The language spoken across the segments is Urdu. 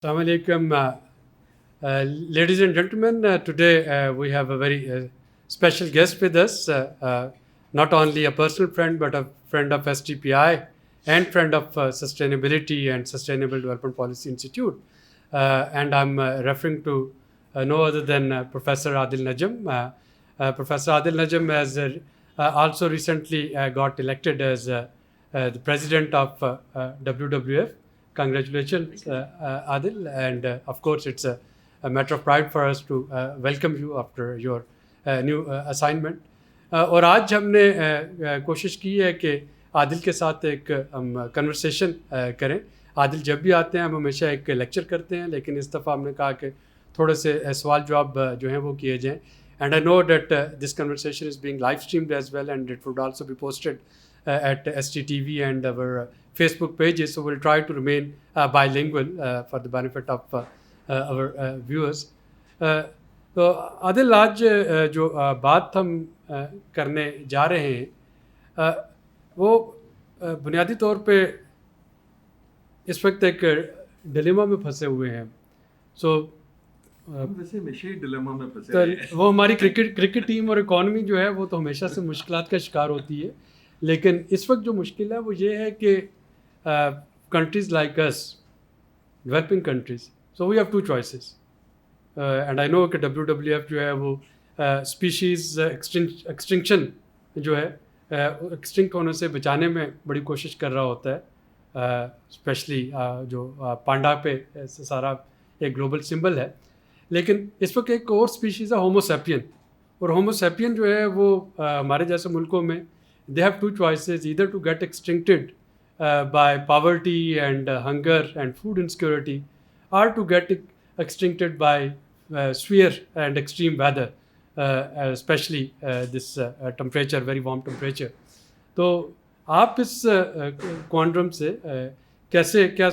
Assalamu alaikum, ladies and gentlemen. Today we have a very special guest with us, not only a personal friend but a friend of STPI and friend of Sustainability and Sustainable Development Policy Institute. And I'm referring to no other than Professor Adil Najam. Professor Adil Najam has also recently got elected as the president of WWF. Congratulations, Adil. And of course, it's a matter of pride for us to welcome you after your new assignment. اور آج ہم نے کوشش کی ہے کہ عادل کے ساتھ ایک ہم کنورسیشن کریں. عادل جب بھی آتے ہیں ہم ہمیشہ ایک لیکچر کرتے ہیں, لیکن اس دفعہ ہم نے کہا کہ تھوڑے سے سوال جواب جو ہیں وہ کیے جائیں. And I know that this conversation is being live streamed as well and it would also be posted at STTV and our Facebook pages. So we'll try to remain bilingual for the benefit of our viewers. تو عادل, آج جو بات ہم کرنے جا رہے ہیں وہ بنیادی طور پہ اس وقت ایک ڈلیما میں پھنسے ہوئے ہیں. سو وہ ہماری کرکٹ ٹیم اور اکانومی جو ہے وہ تو ہمیشہ سے مشکلات کا شکار ہوتی ہے, لیکن اس وقت جو مشکل ہے وہ یہ ہے کہ countries like us, developing countries, so we have two choices. And I know کہ WWF جو ہے وہ اسپیشیز ایکسٹنکشن جو ہے ایکسٹنکٹ ہونے سے بچانے میں بڑی کوشش کر رہا ہوتا ہے, اسپیشلی جو پانڈا پہ سارا ایک گلوبل سمبل ہے. لیکن اس وقت ایک اور اسپیشیز ہے ہومو سیپین, اور ہومو سیپین جو ہے وہ ہمارے جیسے ملکوں میں they have two choices, either to get extincted by poverty and hunger and food insecurity, or to get extincted by severe and extreme weather, especially this temperature, very warm temperature. تو آپ اس کوانڈرم سے کیسے کیا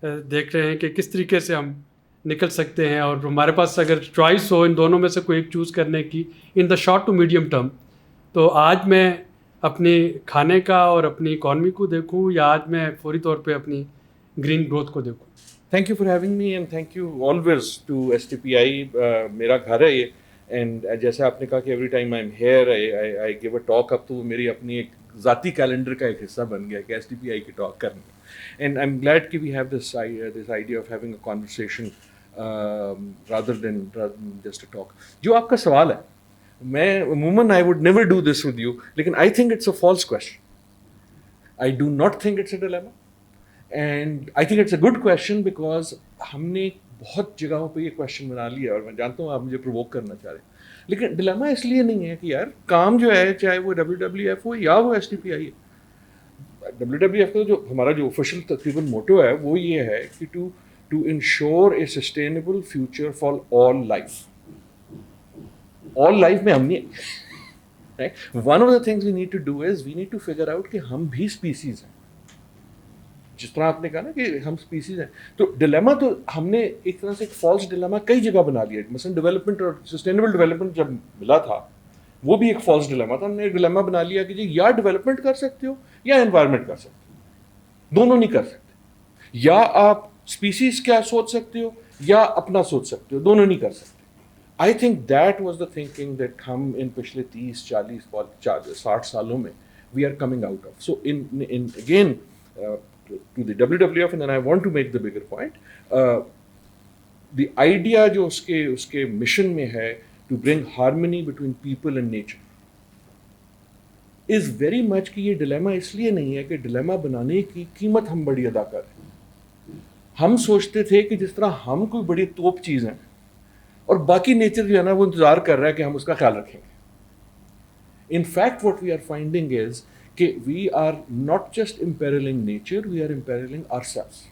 دیکھ رہے ہیں کہ کس طریقے سے ہم نکل سکتے ہیں, اور ہمارے پاس اگر چوائس ہو ان دونوں میں سے کوئی ایک چوز کرنے کی in the short to medium term, تو آج میں اپنی کھانے کا اور اپنی اکانومی کو دیکھوں یا آج میں فوری طور پہ اپنی گرین گروتھ کو دیکھوں؟ Thank you for having me and thank you always to STPI. میرا گھر ہے یہ, اینڈ جیسے آپ نے کہا کہ every time I am here I give a talk. اب تو میری اپنی ایک ذاتی کیلنڈر کا ایک حصہ بن گیا کہ STPI کی ٹاک کرنی ہے. اینڈ آئی ایم گلیڈ کہ we have this idea of having a conversation rather than just a talk. جو آپ کا سوال ہے, میں عموماً I would never do this with you, لیکن I think it's a false question. I do not think it's a dilemma, and I think it's a good question because ہم نے بہت جگہوں پہ یہ کوشچن بنا لیا, اور میں جانتا ہوں آپ مجھے پرووک کرنا چاہ رہے ہیں. لیکن ڈیلیما اس لیے نہیں ہے کہ یار کام جو ہے چاہے وہ WWF ہو یا وہ STPI ہے. WWF کا جو ہمارا جو آفیشیل تقریباً موٹو ہے وہ یہ ہے کہ to ensure a sustainable future for all life. All life میں ہم نہیں, one of the things we need to do is we need to figure out کہ ہم بھی اسپیسیز ہیں. جس طرح آپ نے کہا نا کہ ہم اسپیسیز ہیں, تو ڈیلیما تو ہم نے ایک طرح سے ایک فالس ڈیلیما کئی جگہ بنا لیا. مثلاً ڈیولپمنٹ اور سسٹینیبل ڈیولپمنٹ جب ملا تھا وہ بھی ایک فالس ڈیلیما تھا. ہم نے ایک ڈیلیما بنا لیا کہ جی یا ڈیولپمنٹ کر سکتے ہو یا انوائرمنٹ کر سکتے ہو, دونوں نہیں کر سکتے. یا آپ اسپیسیز کیا سوچ سکتے ہو یا اپنا سوچ سکتے ہو, دونوں نہیں کر سکتے. I think that was the thinking that ہم ان پچھلے 30-40-60 سالوں میں we are coming out of. So again to the WWF, and I want to make the bigger point, the idea جو اس کے مشن میں ہے to bring harmony between people and nature is very much کہ یہ ڈیلیما اس لیے نہیں ہے کہ ڈیلیما بنانے کی قیمت ہم بڑی ادا کر رہے ہیں. ہم سوچتے تھے کہ جس طرح ہم کوئی بڑی توپ چیز ہیں اور باقی نیچر جو ہے نا وہ انتظار کر رہا ہے کہ ہم اس کا خیال رکھیں گے. In fact what we are finding is کہ we are not just imperilling nature, we are imperilling ourselves.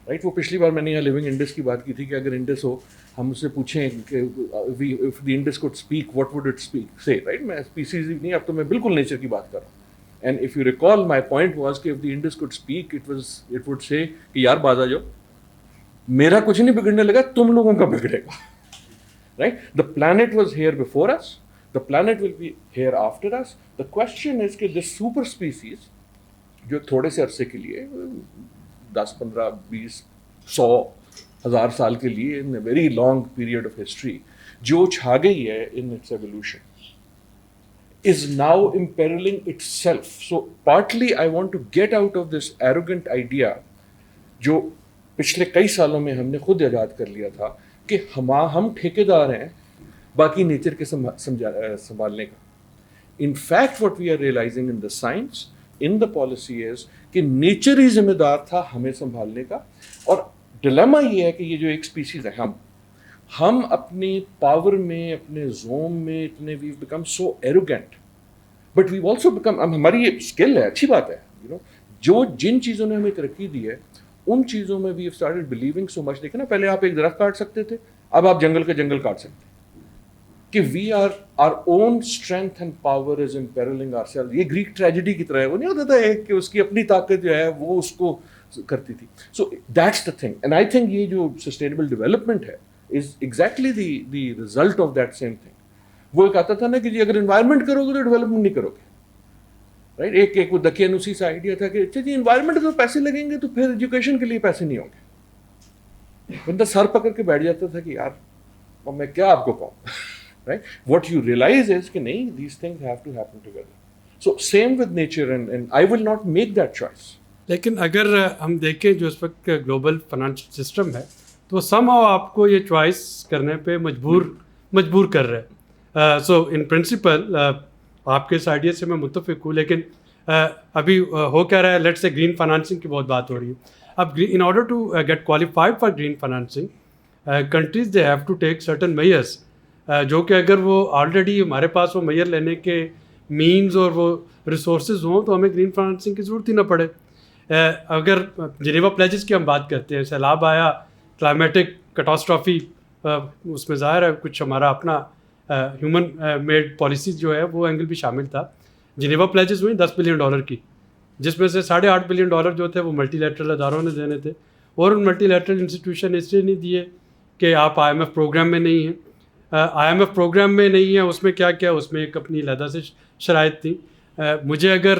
Right, وہ پچھلی بار میں نے یہاں لیونگ انڈس کی بات کی تھی کہ اگر انڈس ہو, ہم اس سے پوچھیں کہ if the Indus could speak what would it speak سے. رائٹ, میں اسپیسیز نہیں, اب تو میں بالکل نیچر کی بات کر رہا ہوں. And if you recall my point was کہ if the Indus could speak it would say کہ یار باز آ جاؤ, میرا کچھ نہیں بگڑنے لگا, تم لوگوں کا بگڑے گا. Right? The planet was here before us. The planet will be here after us. The question is کہ this super species جو تھوڑے سے عرصے کے لیے 10, 15, 20, 100,000 سال کے لیے in a very long period of history جو چھا گئی ہے in its evolution is now imperiling itself. So partly I want to get out of this arrogant idea جو پچھلے کئی سالوں میں ہم نے خود ایجاد کر لیا تھا کہ ہم ٹھیکیدار ہیں باقی نیچر کے سنبھالنے کا. In fact what we are realizing in the science, in the policy is کہ نیچر ہی ذمہ دار تھا ہمیں سنبھالنے کا. اور ڈیلیما یہ ہے کہ یہ جو ایک اسپیسیز ہے ہم اپنی پاور میں اپنے زوم میں اتنے we become so arrogant but we also become ہماری یہ اسکل ہے اچھی بات ہے جو جن چیزوں نے ہمیں ترقی دی ہے ان چیزوں میں وی اسٹارٹڈ بلیونگ سو مچ. دیکھیں نا پہلے آپ ایک درخت کاٹ سکتے تھے اب آپ جنگل کا جنگل کاٹ سکتے ہیں کہ we are our own strength and power is imperilling our self. یہ گریک ٹریجڈی کی طرح ہے وہ نہیں ہوتا تھا کہ اس کی اپنی طاقت جو ہے وہ اس کو کرتی تھی. So that's the thing and I think یہ جو سسٹینیبل ڈیولپمنٹ ہے is exactly the result of that same thing. وہ ایک آتا تھا نا کہ جی اگر انوائرمنٹ کرو گے تو ڈیولپمنٹ نہیں کرو گے رائٹ. ایک دقیانوسی سا آئیڈیا تھا کہ اچھا جی انوائرمنٹ تو پیسے لگیں گے تو پھر ایجوکیشن کے لیے پیسے نہیں ہوں گے. بندہ سر پکڑ کے بیٹھ جاتا تھا کہ یار میں کیا آپ کو کہوں right. What you realise is کہ نہیں these things have to happen together. So same with nature and I will not make that choice. لیکن اگر ہم دیکھیں جو اس وقت گلوبل فائنانشل سسٹم ہے تو سم ہاؤ آپ کو یہ چوائس کرنے پہ مجبور کر رہے ہیں. سو ان پرنسپل آپ کے اس آئیڈیا سے میں متفق ہوں لیکن ابھی ہو کیا رہا ہے لیٹس سے گرین فائنانسنگ کی بہت بات ہو رہی ہے. اب in order to get qualified for green financing countries they have to take certain measures جو کہ اگر وہ آلریڈی ہمارے پاس وہ میئر لینے کے مینز اور وہ ریسورسز ہوں تو ہمیں گرین فائنانسنگ کی ضرورت ہی نہ پڑے. اگر جنیوا پلیجز کی ہم بات کرتے ہیں سیلاب آیا کلائمیٹک کٹاسٹرافی اس میں ظاہر ہے کچھ ہمارا اپنا ہیومن میڈ پالیسیز جو ہے وہ اینگل بھی شامل تھا. جنیوا پلیجز ہوئی $10 بلین کی جس میں سے $8.5 بلین جو تھے وہ ملٹی لیٹرل اداروں نے دینے تھے اور ان ملٹی لیٹرل انسٹیٹیوشن اس لیے نہیں دیے کہ آپ IMF پروگرام میں نہیں ہیں. IMF پروگرام میں نہیں ہے اس میں کیا اس میں ایک اپنی علیحدہ سے شرائط تھیں. مجھے اگر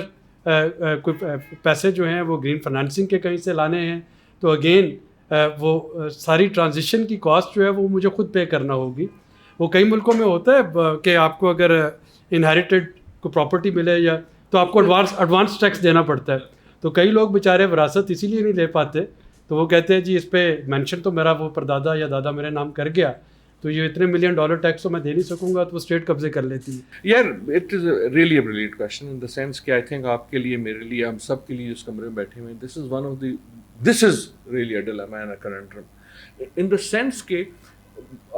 کوئی پیسے جو ہیں وہ گرین فائنانسنگ کے کہیں سے لانے ہیں تو اگین وہ ساری ٹرانزیشن کی کاسٹ جو ہے وہ مجھے خود پے کرنا ہوگی. وہ کئی ملکوں میں ہوتا ہے کہ آپ کو اگر انہیریٹڈ کو پراپرٹی ملے یا تو آپ کو ایڈوانس ٹیکس دینا پڑتا ہے. تو کئی لوگ بیچارے وراثت اسی لیے نہیں لے پاتے تو وہ کہتے ہیں جی اس پہ مینشن تو میرا وہ پردادا یا دادا میرے نام کر گیا تو یہ اتنے $1 ملین ٹیکس تو میں دے نہیں سکوں گا تو وہ اسٹیٹ قبضے کر لیتی ہے. یار it is really a brilliant question in the sense کہ آئی تھنک آپ کے لیے میرے لیے ہم سب کے لیے اس کمرے میں بیٹھے ہوئے this is really a dilemma and a conundrum in the sense کہ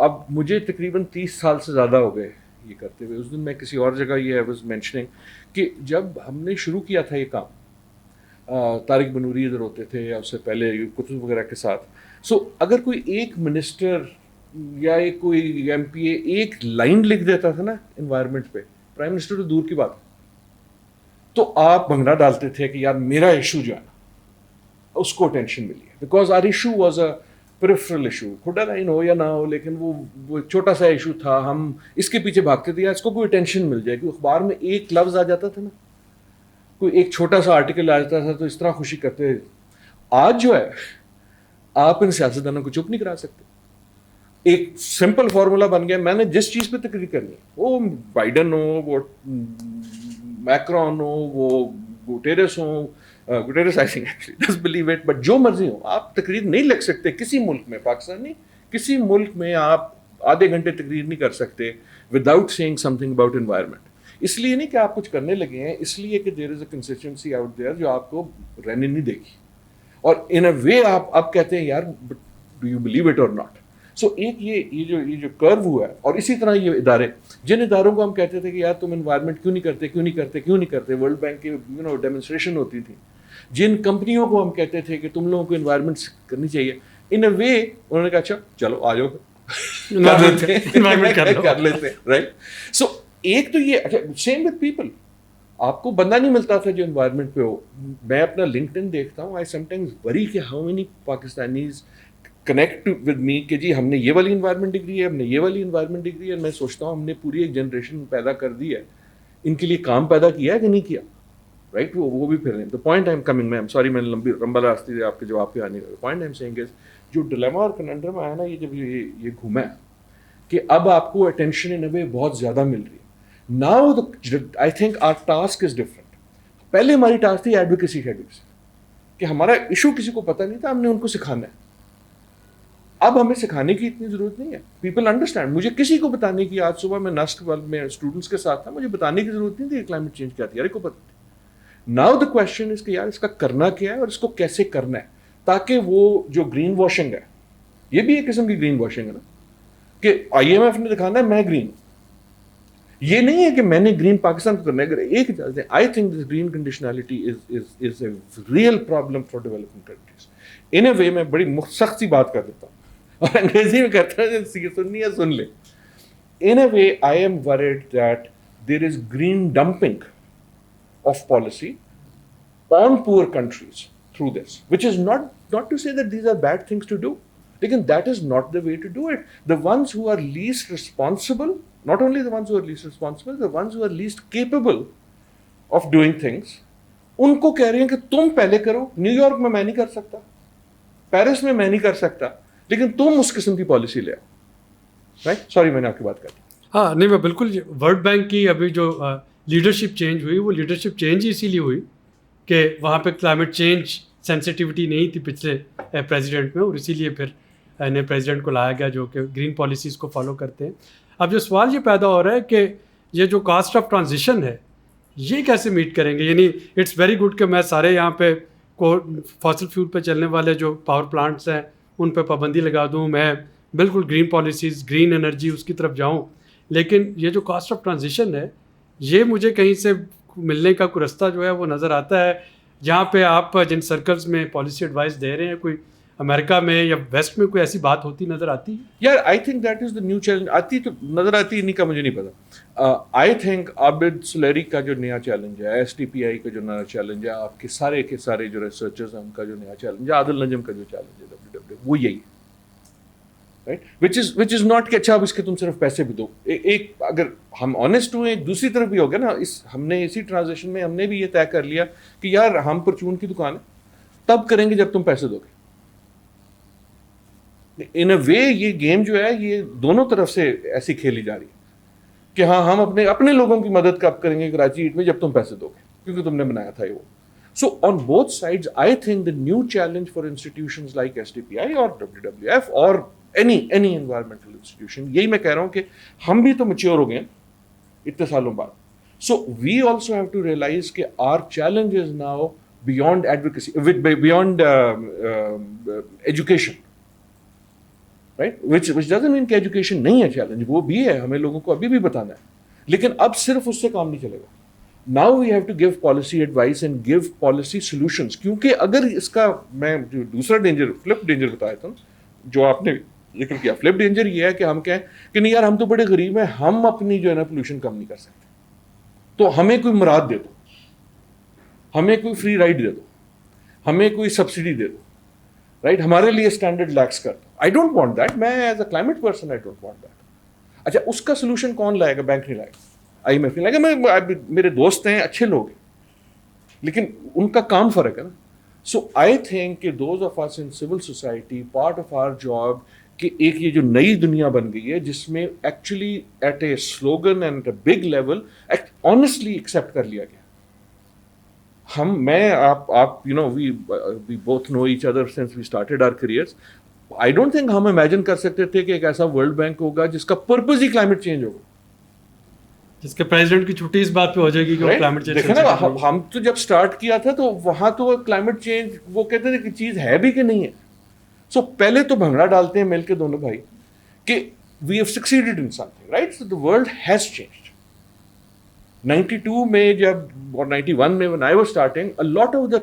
اب مجھے تقریباً 30 سال سے زیادہ ہو گئے یہ کرتے ہوئے. اس دن میں کسی اور جگہ یہ I was mentioning کہ جب ہم نے شروع کیا تھا یہ کام طارق بنوری ادھر ہوتے تھے یا اس سے پہلے کتب وغیرہ کے ساتھ. سو اگر کوئی ایک منسٹر یا ایک کوئی MP ایک لائن لکھ دیتا تھا نا انوائرمنٹ پہ پرائم منسٹر تو دور کی بات تو آپ بھنگڑا ڈالتے تھے کہ یار میرا ایشو جو ہے نا اس کو ٹینشن ملی ہے because our issue was a peripheral issue. کھوٹا لائن ہو یا نہ ہو لیکن وہ چھوٹا سا ایشو تھا ہم اس کے پیچھے بھاگتے تھے یا اس کو کوئی ٹینشن مل جائے کہ اخبار میں ایک لفظ آ جاتا تھا نا کوئی ایک چھوٹا سا آرٹیکل آ جاتا تھا تو اس طرح خوشی کرتے. آج جو ہے آپ ان سیاستدانوں کو چپ نہیں کرا سکتے. ایک سمپل فارمولا بن گیا میں نے جس چیز پہ تقریر کرنی ہے وہ بائیڈن ہو وہ میکرون ہو وہ گوٹیرس ہوں Guterres I think actually does believe it but جو مرضی ہو آپ تقریر نہیں لکھ سکتے کسی ملک میں پاکستان نہیں کسی ملک میں آپ آدھے گھنٹے تقریر نہیں کر سکتے without seeing something about environment. اس لیے نہیں کہ آپ کچھ کرنے لگے ہیں اس لیے کہ there is a consistency out there جو آپ کو رہنے نہیں دے گی اور ان اے وے آپ اب کہتے ہیں یار ڈو یو بلیو اٹ اور ناٹ. سو ایک یہ جو کرو ہوا ہے اور اسی طرح یہ ادارے جن اداروں کو ہم کہتے تھے کہ یار تم انوائرمنٹ کیوں نہیں کرتے ورلڈ بینک کی ڈیمونسٹریشن ہوتی تھی. جن کمپنیوں کو ہم کہتے تھے کہ تم لوگوں کو انوائرمنٹ کرنی چاہیے ان اے وے انہوں نے کہا اچھا چلو آ جاؤ کر لیتے رائٹ. سو ایک تو یہ اچھا سیم وتھ پیپل آپ کو بندہ نہیں ملتا تھا جو انوائرمنٹ پہ ہو. میں اپنا LinkedIn دیکھتا ہوں آئی سم ٹائمز وری کہ how many Pakistanis connect with me کہ جی ہم نے یہ والی انوائرمنٹ ڈگری ہے ہم نے یہ والی انوائرمنٹ ڈگری ہے. میں سوچتا ہوں ہم نے پوری ایک جنریشن پیدا کر دی ہے ان کے لیے کام پیدا کیا ہے کہ نہیں کیا. right? وہ بھی پھر نہیں. The point I'm coming, میں سوری میں لمبا راستے سے آپ کے جواب پہ آنے کا. The point I'm saying is جو ڈلیما اور کننڈرم آیا نا یہ جب یہ گھوما ہے کہ اب آپ کو اٹینشن ان اے وے بہت زیادہ مل رہی ہے. Now I think our task is different. پہلے ہماری ٹاسک تھی ایڈوکیسی کہ ہمارا ایشو کسی کو پتہ نہیں تھا, ہم نے ان کو سکھانا ہے. اب ہمیں سکھانے کی اتنی ضرورت نہیں ہے. People understand. مجھے کسی کو بتانے کی, آج صبح میں نسٹ میں اسٹوڈنٹس کے ساتھ تھا, مجھے بتانے کی ضرورت نہیں تھی کہ کلائمیٹ چینج کیا تھی, یار کو پتہ تھی. ناؤ دا کوشچن از کہ یار اس کا کرنا کیا ہے اور اس کو کیسے کرنا ہے, تاکہ وہ جو گرین واشنگ ہے, یہ بھی ایک قسم کی گرین واشنگ ہے نا, کہ IMF نے دکھانا ہے میں گرین ہوں. یہ نہیں ہے کہ میں نے گرین پاکستان کو کرنا ہے. اگر ایک اجازت ہے, I think this green conditionality is a real problem for developing countries. In a way میں بڑی سخت سی بات کر دیتا ہوں اور انگریزی میں کہتا ہوں, سننی ہے سن لے. In a way, I am worried that there is green dumping of policy on poor countries through this, which is not to say that these are bad things to do. Lekin that is not the way to do it. The ones who are least responsible, not only the ones who are least responsible, the ones who are least capable of doing things, unko keh rahe hain ki tum pehle karo. New York mein main nahi kar sakta, Paris mein main nahi kar sakta, lekin tum us qisam ki policy le aao. Right. Sorry میں نے آپ کی بات کر دی. ہاں نہیں میں بالکل. ورلڈ بینک کی ابھی جو لیڈرشپ چینج ہوئی وہ لیڈرشپ چینج ہی اسی لیے ہوئی کہ وہاں پہ کلائمیٹ چینج سینسٹیوٹی نہیں تھی پچھلے پریزیڈنٹ میں, اور اسی لیے پھر نئے پریزیڈنٹ کو لایا گیا جو کہ گرین پالیسیز کو فالو کرتے ہیں. اب جو سوال یہ پیدا ہو رہا ہے کہ یہ جو کاسٹ آف ٹرانزیشن ہے یہ کیسے میٹ کریں گے. یعنی اٹس ویری گڈ کہ میں سارے یہاں پہ فاسل فیول پہ چلنے والے جو پاور پلانٹس ہیں ان پہ پابندی لگا دوں, میں بالکل گرین پالیسیز, گرین انرجی اس کی طرف جاؤں. لیکن یہ جو کاسٹ آف ٹرانزیشن ہے یہ مجھے کہیں سے ملنے کا کوئی رستہ جو ہے وہ نظر آتا ہے جہاں پہ آپ جن سرکلز میں پالیسی ایڈوائس دے رہے ہیں, کوئی امریکہ میں یا ویسٹ میں کوئی ایسی بات ہوتی نظر آتی ہے؟ یار آئی think that is the new challenge. آتی تو نظر آتی نہیں کا مجھے نہیں پتا. آئی تھنک عابد سلیری کا جو نیا چیلنج ہے, STPI کا جو نیا چیلنج ہے, آپ کے سارے جو ریسرچرز ہیں ان کا جو نیا چیلنج ہے, عادل نجم کا جو چیلنج ہے WW, وہ یہی ہے. رائٹ, وچ از ناٹ کہ اچھا اب اس کے تم صرف پیسے بھی دو. ایک اگر ہم آنیسٹ ہوئے ایک دوسری طرف بھی ہو گیا نا, ہم نے اسی ٹرانزیکشن میں ہم نے بھی یہ طے کر لیا کہ یار ہم پرچون کی دکان ہے تب کریں گے جب تم پیسے دو گے. ان اے وے یہ گیم جو ہے یہ دونوں طرف سے ایسی کھیلی جا رہی ہے کہ ہاں ہم اپنے لوگوں کی مدد کب کریں گے کراچی ایٹ میں جب تم پیسے دو گے کیونکہ تم نے بنایا تھا یہ وہ. So on both sides I think the new challenge for institutions like STPI اور WWF اور any environmental institution, یہی میں کہہ رہا ہوں کہ ہم بھی تو میچیور ہو گئے اتنے سالوں بعد. So we also have to realise کہ our challenge is now beyond advocacy, beyond education, right? Which doesn't mean کہ ایجوکیشن نہیں ہے چیلنج, وہ بھی ہے, ہمیں لوگوں کو ابھی بھی بتانا ہے, لیکن اب صرف اس سے کام نہیں چلے گا. Now we have to give policy advice and give policy solutions, کیونکہ اگر اس کا میں جو دوسرا ڈینجر فلپ ڈینجر بتایا تھا جو آپ نے ذکر کیا, فلپ ڈینجر یہ ہے کہ ہم کہیں کہ نہیں یار ہم تو بڑے غریب ہیں, ہم اپنی جو ہے نا پولوشن کم نہیں کر سکتے, تو ہمیں کوئی مراد دے دو, ہمیں کوئی فری رائڈ دے دو, ہمیں کوئی سبسڈی دے دو, رائٹ, ہمارے لیے اسٹینڈرڈ لیکس کر دو. I don't want that. میں as a climate person I don't want that. اچھا اس کا سولوشن کون لائے گا؟ بینک نہیں لائے گا, IMF نہیں لائے گا. میرے دوست ہیں, اچھے لوگ ہیں, لیکن ان کا کام فرق ہے نا. سو آئی تھنک کہ those of us in civil society part of our job کہ ایک یہ جو نئی دنیا بن گئی ہے جس میں actually at a slogan and a big level honestly accept کر لیا گیا. آپ we both know each other since we started our careers. I don't think ہم امیجن کر سکتے تھے کہ ایک ایسا ورلڈ بینک ہوگا جس کا پرپز ہی کلائمیٹ چینج ہوگا, جس کے پریزیڈنٹ کی چھٹی اس بات پہ ہو جائے گی کہ کلائمیٹ چینج. دیکھیں نا, ہم تو جب اسٹارٹ کیا تھا تو وہاں تو کلائمیٹ چینج وہ کہتے تھے کہ چیز ہے بھی کہ نہیں ہے. سو پہلے تو بھنگڑا ڈالتے ہیں مل کے دونوں بھائی کہ we have succeeded in something, right. So the world has changed. 92 میں جب اور 91 میں when I was starting, a lot of the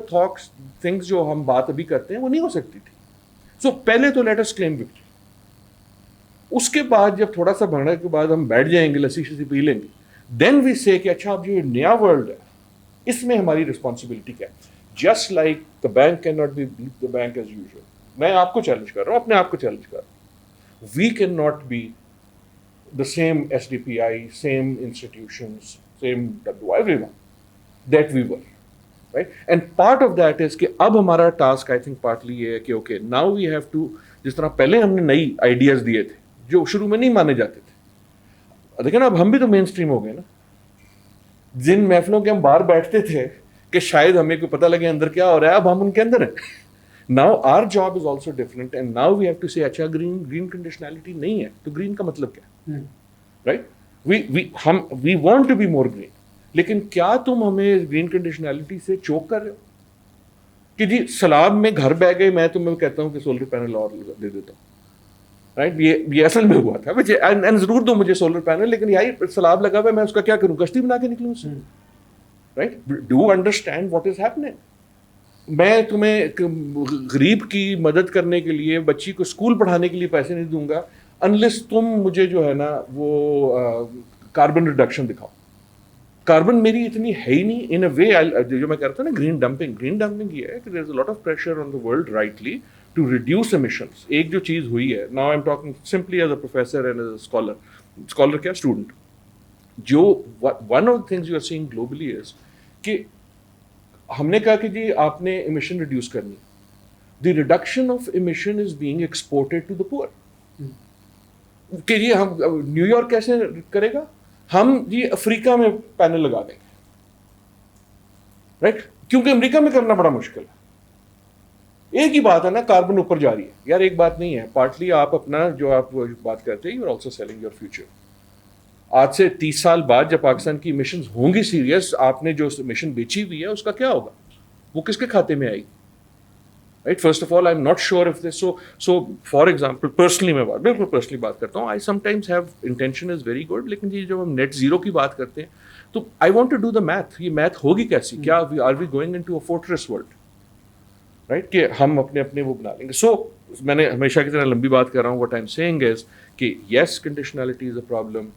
things جو ہم بات ابھی کرتے ہیں وہ نہیں ہو سکتی تھی. سو پہلے تو let us claim victory. اس کے بعد جب تھوڑا سا بھنگڑے کے بعد ہم بیٹھ جائیں گے, لسی شسی پی لیں گے, دین وی سے کہ اچھا اب جو نیا ورلڈ ہے اس میں ہماری رسپانسبلٹی کیا ہے. Just like the bank can not be the bank as usual. میں آپ کو چیلنج کر رہا ہوں, اپنے آپ کو چیلنج کر رہا ہوں. We can not be the same STPI, same institutions, same everyone that we were. right? And part of that is کہ اب ہمارا ٹاسک آئی تھنک پارٹلی یہ ہے کہ okay now we have to, جس طرح پہلے ہم نے نئی آئیڈیاز دیے تھے جو شروع میں نہیں مانے جاتے تھے, دیکھیں نا اب ہم بھی تو مین اسٹریم ہو گئے نا. جن محفلوں کے ہم باہر بیٹھتے تھے کہ شاید ہمیں کوئی پتہ لگے اندر کیا ہو رہا ہے, اب ہم ان کے اندر ہیں. Now our job is also different and now we have to say اچھا گرین کنڈیشنلٹی نہیں ہے تو گرین کا مطلب کیا ہے, right? We want to be more green, لیکن کیا تم ہمیں گرین کنڈیشنلٹی سے چوک کر رہے ہو کہ جی سلاب میں گھر بہ گئے, میں تمہیں کہتا ہوں کہ سولر پینل اور دے دیتا ہوں, رائٹ؟ یہ اصل میں ہوا تھا ضرور دو مجھے سولر پینل, لیکن یہی سلاب لگا ہوا ہے, میں اس کا کیا کروں, کشتی بنا کے نکلوں اس سے, right? Do understand what is happening. میں تمہیں غریب کی مدد کرنے کے لیے بچی کو اسکول پڑھانے کے لیے پیسے نہیں دوں گا انلیس تم مجھے جو ہے نا وہ کاربن ریڈکشن دکھاؤ. کاربن میری اتنی ہے ہی نہیں ان اے وے, جو میں کرتا ہوں نا گرین ڈمپنگ یہ ہے کہ there is a lot of pressure on the world rightly to reduce emissions. ایک جو چیز ہوئی ہے, now I am talking simply as a professor and as a scholar کیا اسٹوڈنٹ, جو one of things you are seeing globally is کہ ہم نے کہا کہ جی آپ نے ایمیشن ریڈیوس کرنی, the reduction of emission is being exported to the poor. کہ جی ہم نیو یارک کیسے کرے گا, ہم جی افریقہ میں پینل لگا دیں گے, رائٹ؟ کیونکہ امریکہ میں کرنا بڑا مشکل ہے. ایک ہی بات ہے نا, کاربن اوپر جا رہی ہے یار, ایک بات نہیں ہے. پارٹلی آپ اپنا جو آپ بات کرتے ہیں, you are also selling your future. آج سے 30 سال بعد جب پاکستان کی ایمیشنز ہوں گی سیریس, آپ نے جو ایمیشن بیچی ہوئی ہے اس کا کیا ہوگا, وہ کس کے کھاتے میں آئے گی, right? First of all I am not sure if this so for example personally میں بالکل پرسنلی بات کرتا ہوں, I sometimes have intention is very good, لیکن جی جب ہم نیٹ زیرو کی بات کرتے ہیں تو I want to do the math. یہ میتھ ہوگی کیسی, کیا are we going into a fortress world, right? کہ ہم اپنے وہ بنا لیں گے. سو میں نے ہمیشہ کی طرح لمبی بات کر رہا ہوں. What I am seeing is کہ yes conditionality is a problem,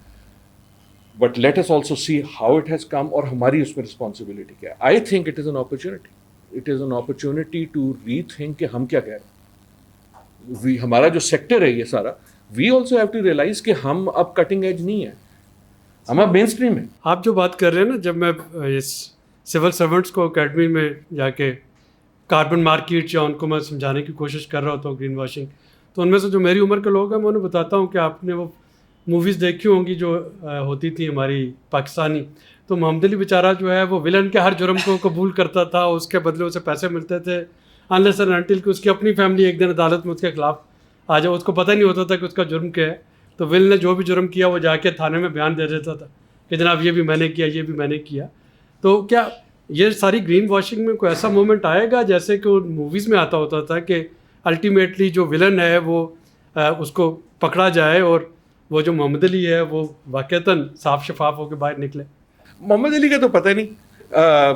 but let us also see how it has come, اور ہماری اس میں رسپانسبلٹی کیا ہے. I think it is an opportunity, it is an opportunity to rethink کہ ہم کیا کہہ رہے ہیں. ہمارا جو سیکٹر ہے یہ سارا, we also have to realise کہ ہم اب کٹنگ ایج نہیں ہے, ہم اب مین اسٹریم ہیں. آپ جو بات کر رہے ہیں نا, جب میں اس سول سرونٹس کو اکیڈمی میں جا کے کاربن مارکیٹ یا ان کو میں سمجھانے کی کوشش کر رہا ہوتا ہوں گرین واشنگ, تو ان میں سے جو میری عمر کے لوگ ہیں میں انہیں بتاتا ہوں کہ آپ نے وہ موویز دیکھی ہوں گی جو ہوتی تھی ہماری پاکستانی, تو محمد علی بیچارہ جو ہے وہ ولن کے ہر جرم کو قبول کرتا تھا, اس کے بدلے اسے پیسے ملتے تھے انلیس اینڈ انٹل کہ اس کی اپنی فیملی ایک دن عدالت میں اس کے خلاف آ جائے. اس کو پتہ نہیں ہوتا تھا کہ اس کا جرم کیا ہے, تو ول نے جو بھی جرم کیا وہ جا کے تھانے میں بیان دے دیتا تھا کہ جناب یہ بھی میں نے کیا, یہ بھی میں نے کیا. تو کیا یہ ساری گرین واشنگ میں کوئی ایسا مومنٹ آئے گا جیسے کہ موویز میں آتا ہوتا تھا کہ الٹیمیٹلی جو ولن ہے وہ اس کو پکڑا جائے اور وہ جو محمد علی ہے وہ واقعتاً صاف شفاف ہو کے باہر نکلے؟ محمد علی کا تو پتہ نہیں,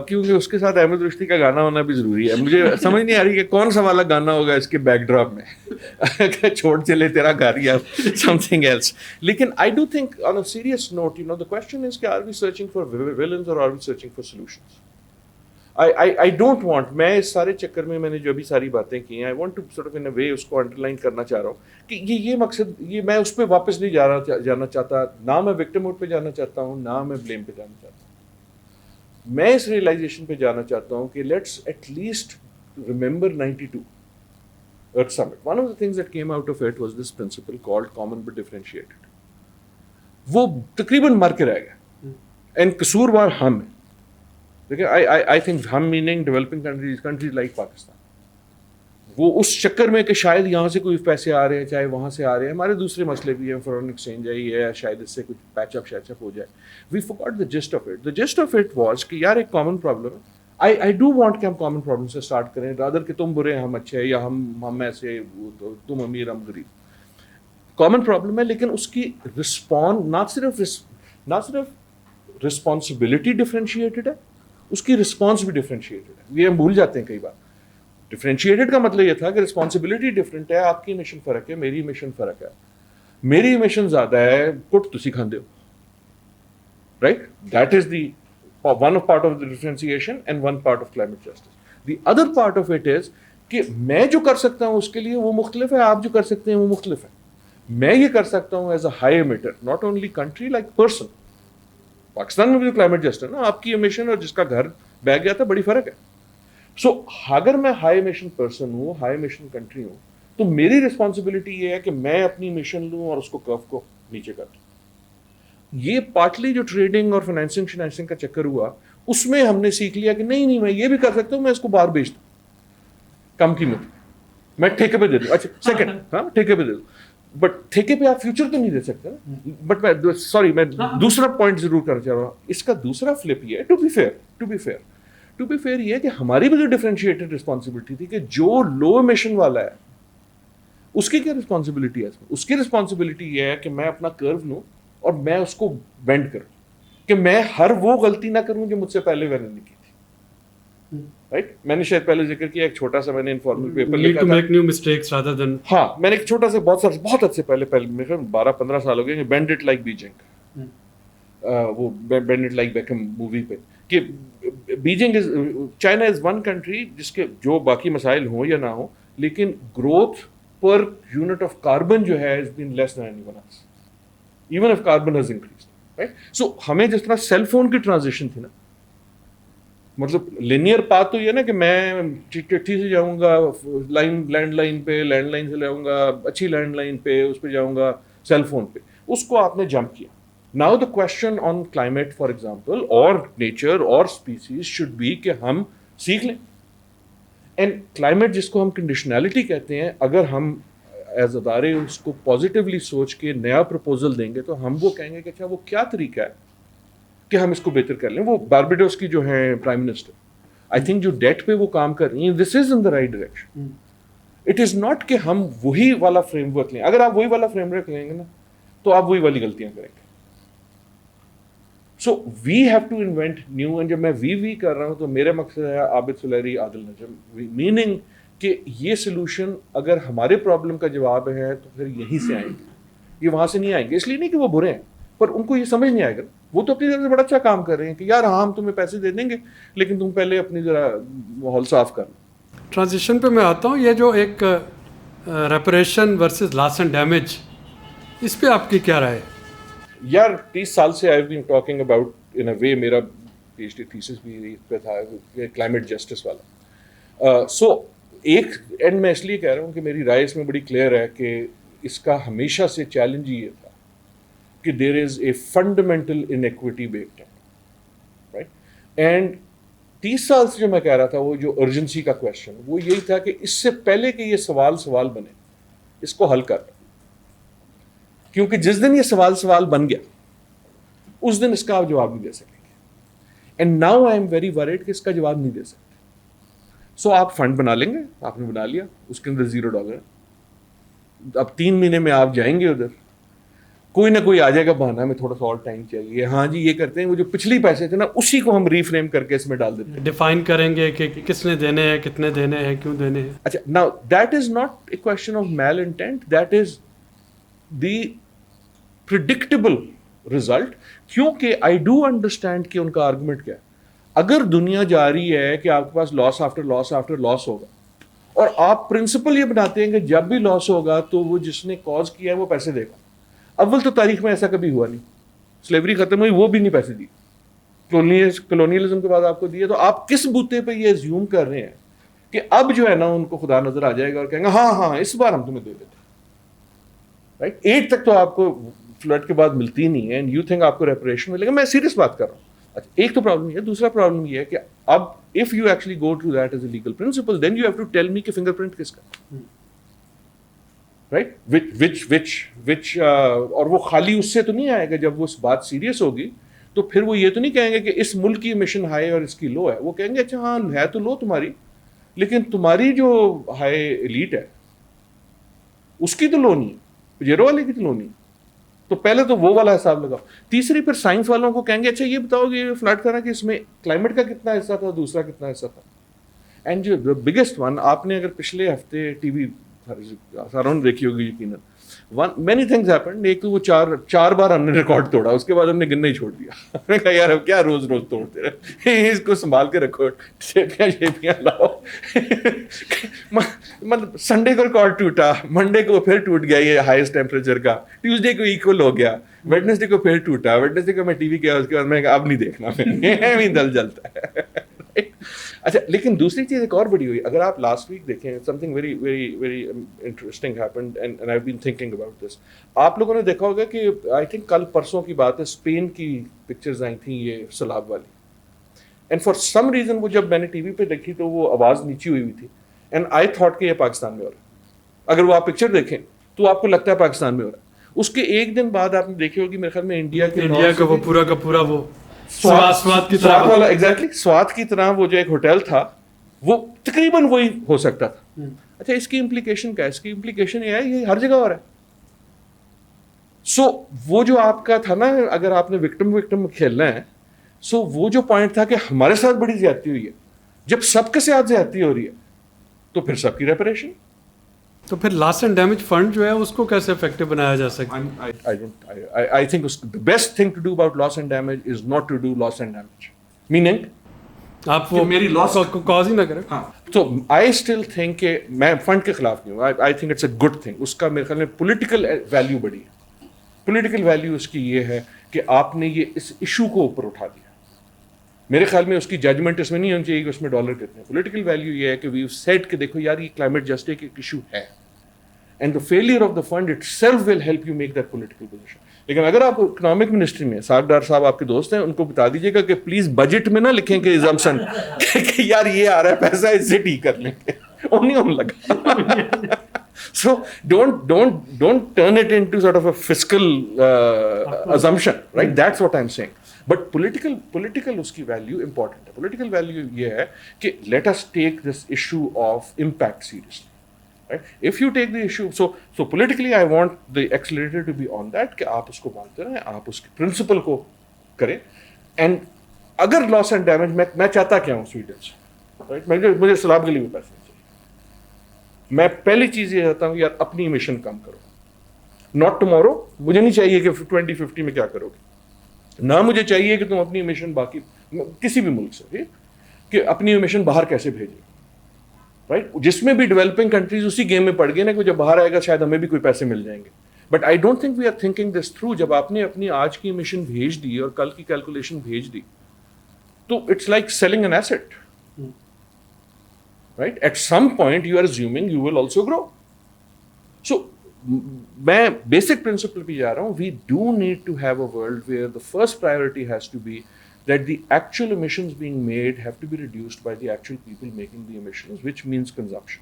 کیونکہ اس کے ساتھ احمد رشدی کا گانا ہونا بھی ضروری ہے. مجھے سمجھ نہیں آ رہی کہ کون سا والا گانا ہوگا اس کے بیک ڈراپ میں, چھوڑ چلے تیرا گھر یا سم تھنگ ایلس. لیکن I do think on a serious note, you know the question is کہ are we searching for villains اور are we searching for solutions. I don't want, میں اس سارے چکر میں نے جو بھی ساری باتیں کی ہیں, I want to sort of in a way اس کو انڈرلائن کرنا چاہ رہا ہوں کہ یہ مقصد, یہ میں اس پہ واپس نہیں جانا چاہتا, نہ میں وکٹم موڈ پہ جانا چاہتا ہوں, نہ میں بلیم پہ جانا چاہتا ہوں. میں اس ریئلائزیشن پہ جانا چاہتا ہوں کہ let's at least remember 92 Earth Summit. One of the things that came out of it was this principle called common but differentiated. وہ تقریباً مر کے رہ گیا, اینڈ قصوروار ہم ہیں. دیکھیں آئی تھنک ہم meaning developing countries like Pakistan, وہ اس چکر میں کہ شاید یہاں سے کوئی پیسے آ رہے ہیں, چاہے وہاں سے آ رہے ہیں, ہمارے دوسرے مسئلے بھی ہیں, فورن ایکسچینج ہے, یہ ہے, شاید اس سے کچھ پیچ اپ ہو جائے. We forgot the gist of it. The gist of it was کہ یار ایک کامن پرابلم ہے. آئی ڈو وانٹ کہ ہم کامن پرابلم سے اسٹارٹ کریں, رادر کہ تم برے ہیں ہم اچھے, یا ہم ایسے, تم امیر ہم غریب. کامن پرابلم ہے, لیکن اس کی نہ صرف رسپانسبلٹی ڈفرینشیٹڈ ہے, اس کی رسپانس بھی ڈفرینشیٹڈ ہے. یہ ہم بھول جاتے ہیں کئی بار. ڈفرینشیٹڈ کا مطلب یہ تھا کہ رسپانسبلٹی ڈفرینٹ ہے, آپ کی ایمیشن فرق ہے, میری ایمیشن فرق ہے. میری ایمیشن زیادہ ہے, کٹ تسی کھاندے ہو, right? That is the one part of the differentiation and one part of climate justice. The other part of it is کہ میں جو کر سکتا ہوں اس کے لیے وہ مختلف ہے, آپ جو کر سکتے ہیں وہ مختلف ہے. میں یہ کر سکتا ہوں as a high emitter, not only country like person. Pakistan میں بھی جو کلائمیٹ جسٹ ہے نا, آپ کی ایمیشن اور جس کا گھر بہ گیا تھا بڑی فرق ہے. سو اگر میں ہائی ایمیشن پرسن ہوں, ہائی ایمیشن کنٹری ہوں, تو میری رسپانسبلٹی یہ ہے کہ میں اپنی ایمیشن لوں اور اس کو کرو کو نیچے کر دوں. یہ پارٹلی جو ٹریڈنگ اور فائنینسنگ کا چکر ہوا, اس میں ہم نے سیکھ لیا کہ نہیں میں یہ بھی کر سکتا ہوں, میں اس کو باہر بیچ دوں کم قیمت, میں ٹھیکے پہ دے دوں. اچھا سیکنڈ, ہاں ٹھیکے پہ دے دوں, بٹ ٹھیکے پہ آپ فیوچر تو نہیں دے سکتے نا. بٹ میں سوری میں دوسرا پوائنٹ ضرور کرنا چاہ رہا ہوں. اس کا دوسرا فلپ یہ ہے, ٹو بی فیئر یہ ہے کہ ہماری بھی جو ڈفرینشیٹڈ رسپانسبلٹی تھی کہ جو لو ایمیشن والا ہے اس کی کیا رسپانسبلٹی ہے. اس کی رسپانسبلٹی یہ ہے کہ میں اپنا کرو لوں اور میں اس کو بینڈ کروں, کہ میں ہر وہ غلطی نہ کروں جو مجھ سے پہلے میں نے نہیں کی تھی. رائٹ, میں نے شاید پہلے ذکر کیا ایک چھوٹا سا میں نے انفارمل پیپر لکھا تھا. ہاں میں نے ایک چھوٹا سا بہت عرصے پہلے میرے 12-15 سال ہو گئے, بینڈ اٹ لائک بیجنگ, وہ bend it like Beckham movie پہ, کہ Beijing is China is one country جس کے جو باقی مسائل ہوں یا نہ ہوں, لیکن growth per unit of carbon جو ہے has been less than anyone else, even if carbon has increased. Right? So ہمیں جس طرح سیل فون کی ٹرانزیشن تھی نا, مطلب لینئر پاتھ تو یہ نا کہ میں چٹھی سے جاؤں گا لینڈ لائن پہ, لینڈ لائن سے جاؤں گا اچھی لینڈ لائن پہ, اس پہ جاؤں گا سیل فون پہ, اس کو آپ نے جمپ کیا. Now the question on climate for example اور نیچر اور اسپیسیز شوڈ بی کہ ہم سیکھ لیں. اینڈ کلائمیٹ جس کو ہم کنڈیشنلٹی کہتے ہیں, اگر ہم ایز ادارے اس کو پازیٹیولی سوچ کے نیا پروپوزل دیں گے تو ہم وہ کہیں گے کہ اچھا وہ کیا طریقہ ہے کہ ہم اس کو بہتر کر لیں. وہ باربیڈوس کی جو ہیں پرائم منسٹر, آئی تھنک جو ڈیٹ پہ وہ کام کر رہی ہیں, this is in the right direction. It is not کہ ہم وہی والا فریم ورک لیں. اگر آپ وہی والا فریم ورک لیں گے نا تو آپ وہی والی غلطیاں کریں گے. So we have to invent new. And جب میں وی کر رہا ہوں تو میرے مقصد ہے عابد سلیری, عادل نجم, میننگ کہ یہ سلوشن اگر ہمارے پرابلم کا جواب ہے تو پھر یہیں سے آئیں گے, یہ وہاں سے نہیں آئیں گے. اس لیے نہیں کہ وہ برے ہیں, پر ان کو یہ سمجھ نہیں آئے گا. وہ تو اپنی طرف سے بڑا اچھا کام کر رہے ہیں کہ یار ہاں ہم تمہیں پیسے دے دیں گے لیکن تم پہلے اپنی ذرا ماحول صاف کر لو. ٹرانزیشن پہ میں آتا ہوں, یہ جو ایک reparation versus loss and damage, اس پہ آپ کی کیا رائے ہے؟ یار 30 سال سے آئی been talking about in a وے, میرا پی ایچ ڈی تھیسس بھی پہ تھا کلائمیٹ جسٹس والا. سو ایک اینڈ میں اس لیے کہہ رہا ہوں کہ میری رائے اس میں بڑی کلیئر ہے کہ اس کا ہمیشہ سے چیلنج یہ تھا کہ there is a fundamental inequity baked in, right. And 30 سال سے جو میں کہہ رہا تھا وہ جو ارجنسی کا کویشچن وہ یہی تھا کہ اس سے پہلے کہ یہ سوال بنے اس کو حل کر, کیونکہ جس دن یہ سوال بن گیا اس دن اس کا آپ جواب نہیں دے سکیں گے. And now I am very word کہ اس کا جواب نہیں دے سکتے. سو آپ فنڈ بنا لیں گے, آپ نے بنا لیا, اس کے اندر $0 ہے. اب 3 مہینے میں آپ جائیں گے ادھر, کوئی نہ کوئی آ جائے گا بہانا میں تھوڑا سا اور ٹائم چاہیے, ہاں جی یہ کرتے ہیں, وہ جو پچھلی پیسے تھے نا اسی کو ہم ریفریم کر کے اس میں ڈال دیتے ہیں. ڈیفائن کریں گے کہ کس نے دینے ہیں, کتنے دینے ہیں, کیوں دینے ہیں. اچھا now that is not a question of mal intent, that is the predictable result. کیونکہ آئی ڈو انڈرسٹینڈ کہ ان کا آرگومنٹ کیا ہے. اگر دنیا جا رہی ہے کہ آپ کے پاس لاس آفٹر لاس آفٹر لاس ہوگا, اور آپ پرنسپل یہ بناتے ہیں کہ جب بھی لاس ہوگا تو وہ جس نے کاز کیا ہے وہ پیسے دے گا. اول تو تاریخ میں ایسا کبھی ہوا نہیں, سلیوری ختم ہوئی وہ بھی نہیں پیسے دی, کلونیلزم کے بعد آپ کو دیے. تو آپ کس بوتے پہ یہ ایزیوم کر رہے ہیں کہ اب جو ہے نا ان کو خدا نظر آ جائے گا اور کہیں گے ہاں اس بار ہم تمہیں دے دیتے ہیں, رائٹ. 8 تک تو آپ کو فلڈ کے بعد ملتی نہیں ہے, اینڈ یو تھنک آپ کو ریپریشن ملے گا. میں سیریس بات کر رہا ہوں. اچھا ایک تو پرابلم یہ ہے. دوسرا پرابلم یہ ہے کہ اب if you actually go to that as a legal principle then you have to tell me کہ فنگر پرنٹ کس کا, رائٹ, وچ اور وہ خالی اس سے تو نہیں آئے گا. جب وہ بات سیریس ہوگی تو پھر وہ یہ تو نہیں کہیں گے کہ اس ملک کی ایمیشن ہائی اور اس کی لو ہے. وہ کہیں گے اچھا ہاں ہے تو لو تمہاری, لیکن تمہاری جو ہائی ایلیٹ ہے اس کی تو لو نہیں, زیرو والے کی تو لو نہیں. تو پہلے تو وہ والا حساب لگاؤ. تیسری پھر سائنس والوں کو کہیں گے اچھا یہ بتاؤ کہ یہ فلڈ کرنا کہ اس میں کلائمیٹ کا کتنا حصہ تھا, دوسرا کتنا حصہ تھا. اینڈ جو بگیسٹ ون, آپ نے اگر پچھلے ہفتے ٹی وی ساروں نے دیکھی ہوگی یقیناً, مینی تھنگز ہیپنڈ. ایک تو وہ چار بار ہم نے ریکارڈ توڑا, اس کے بعد ہم نے گننا ہی چھوڑ دیا. ہم نے کہا یار اب کیا روز توڑتے رہے, اس کو سنبھال کے رکھو, شیپیاں لاؤ. مطلب سنڈے کو ریکارڈ ٹوٹا, منڈے کو پھر ٹوٹ گیا یہ ہائیسٹ ٹیمپریچر کا, ٹیوزڈے کو ایکول ہو گیا, ویڈنسڈے کو پھر ٹوٹا, ویڈنسڈے کو میں ٹی وی کیا, اس کے بعد میں اب نہیں دیکھنا, پھر دل جلتا ہے. اچھا لیکن دوسری چیز ایک اور بڑی ہوئی, اگر آپ لاسٹ ویک دیکھیں something very very very interesting happened and I have been thinking about this. آپ لوگوں نے دیکھا ہوگا کہ آئی تھنک کل پرسوں کی بات ہے, اسپین کی پکچرز آئی تھیں یہ سیلاب والی, اینڈ فار سم ریزن وہ جب میں نے ٹی وی پہ دیکھی تو وہ آواز نیچی ہوئی ہوئی تھی, اینڈ آئی تھاٹ کہ یہ پاکستان میں ہو رہا ہے. اگر وہ آپ پکچر دیکھیں تو آپ کو لگتا ہے پاکستان میں ہو رہا ہے. اس کے ایک دن بعد آپ نے دیکھی ہوگی میرے خیال میں انڈیا کا وہ پورا کا پورا وہ سوات کی طرح والا, ایگزیکٹلی سوات کی طرح وہ جو ایک ہوٹل تھا وہ تقریباً وہی ہو سکتا تھا. اچھا اس کی امپلیکیشن کیا ہے؟ اس کی امپلیکیشن یہ ہے یہ ہر جگہ ہو رہا ہے. سو وہ جو آپ کا تھا نا, اگر آپ نے وکٹم کھیلنا ہے, سو وہ جو پوائنٹ تھا کہ ہمارے ساتھ بڑی زیادتی ہوئی ہے, جب سب کے ساتھ زیادتی ہو رہی ہے تو پھر سب کی ریپریشن. تو پھر لاس اینڈ ڈیمیج فنڈ جو ہے اس کو کیسے افیکٹو بنایا جا سکتا ہے؟ I think the best thing to do about loss and damage is not to do loss and damage. Meaning آپ وہ میری لاس کاز ہی نہ کریں. ہاں, تو I still think کہ میں فنڈ کے خلاف نہیں ہوں. I think it's a good thing. اس کا میرے خیال میں پولیٹیکل ویلیو بڑی ہے. پولیٹیکل ویلیو اس کی یہ ہے کہ آپ نے یہ اس ایشو کو اوپر اٹھا دیا. میرے خیال میں اس کی ججمنٹ اس میں نہیں ہونی چاہیے کہ اس میں ڈالر کتنے ہیں. پولیٹیکل ویلیو یہ ہے کہ وی سیڈ کہ دیکھو یار یہ کلائمیٹ جسٹس ایک ایشو ہے, and the failure of the fund it self will help you make that political position. لیکن اگر آپ اکنامک منسٹری میں ساگ ڈار صاحب آپ کے دوست ہیں, ان کو بتا دیجیے گا کہ پلیز بجٹ میں نہ لکھیں کہ ازمپشن کہ یار یہ آ رہا ہے پیسہ اس سے ٹھیک کر لیں گے, انہیں ہم لگا. So don't turn it into sort of a fiscal assumption, right? That's what I'm saying. But political اس کی value important ہے. Political value یہ ہے کہ let us take this issue of impact seriously. Right? If you take the issue, so politically I want the accelerator to be on that کہ آپ اس کو مانتے رہیں, آپ اس کے پرنسپل کو کریں. And اگر loss and damage میں چاہتا کیا ہوں سویڈن سے, right? مجھے سیلاب کے لیے بھی پیسے نہیں چاہیے. میں پہلی چیز یہ چاہتا ہوں یار اپنی ایمیشن کم کرو. ناٹ ٹمورو, مجھے نہیں چاہیے کہ 2050 میں کیا کرو گے, نہ مجھے چاہیے کہ تم اپنی ایمیشن باقی کسی بھی ملک سے کہ اپنی ایمیشن باہر کیسے بھیجیں, رائٹ؟ جس میں بھی ڈیولپنگ کنٹریز اسی گیم میں پڑ گئے نا کہ جب باہر آئے گا شاید ہمیں بھی کوئی پیسے مل جائیں گے. But I don't think we are thinking this through. جب آپ نے اپنی آج کی ایمیشن بھیج دی اور کل کی کیلکولیشن بھیج دی تو it's like selling an asset, right? At some point you are assuming you will also grow. So میں basic principle پہ جا رہا ہوں. We do need to have a world where the first priority has to be that the actual emissions being made have to be reduced by the actual people making the emissions, which means consumption.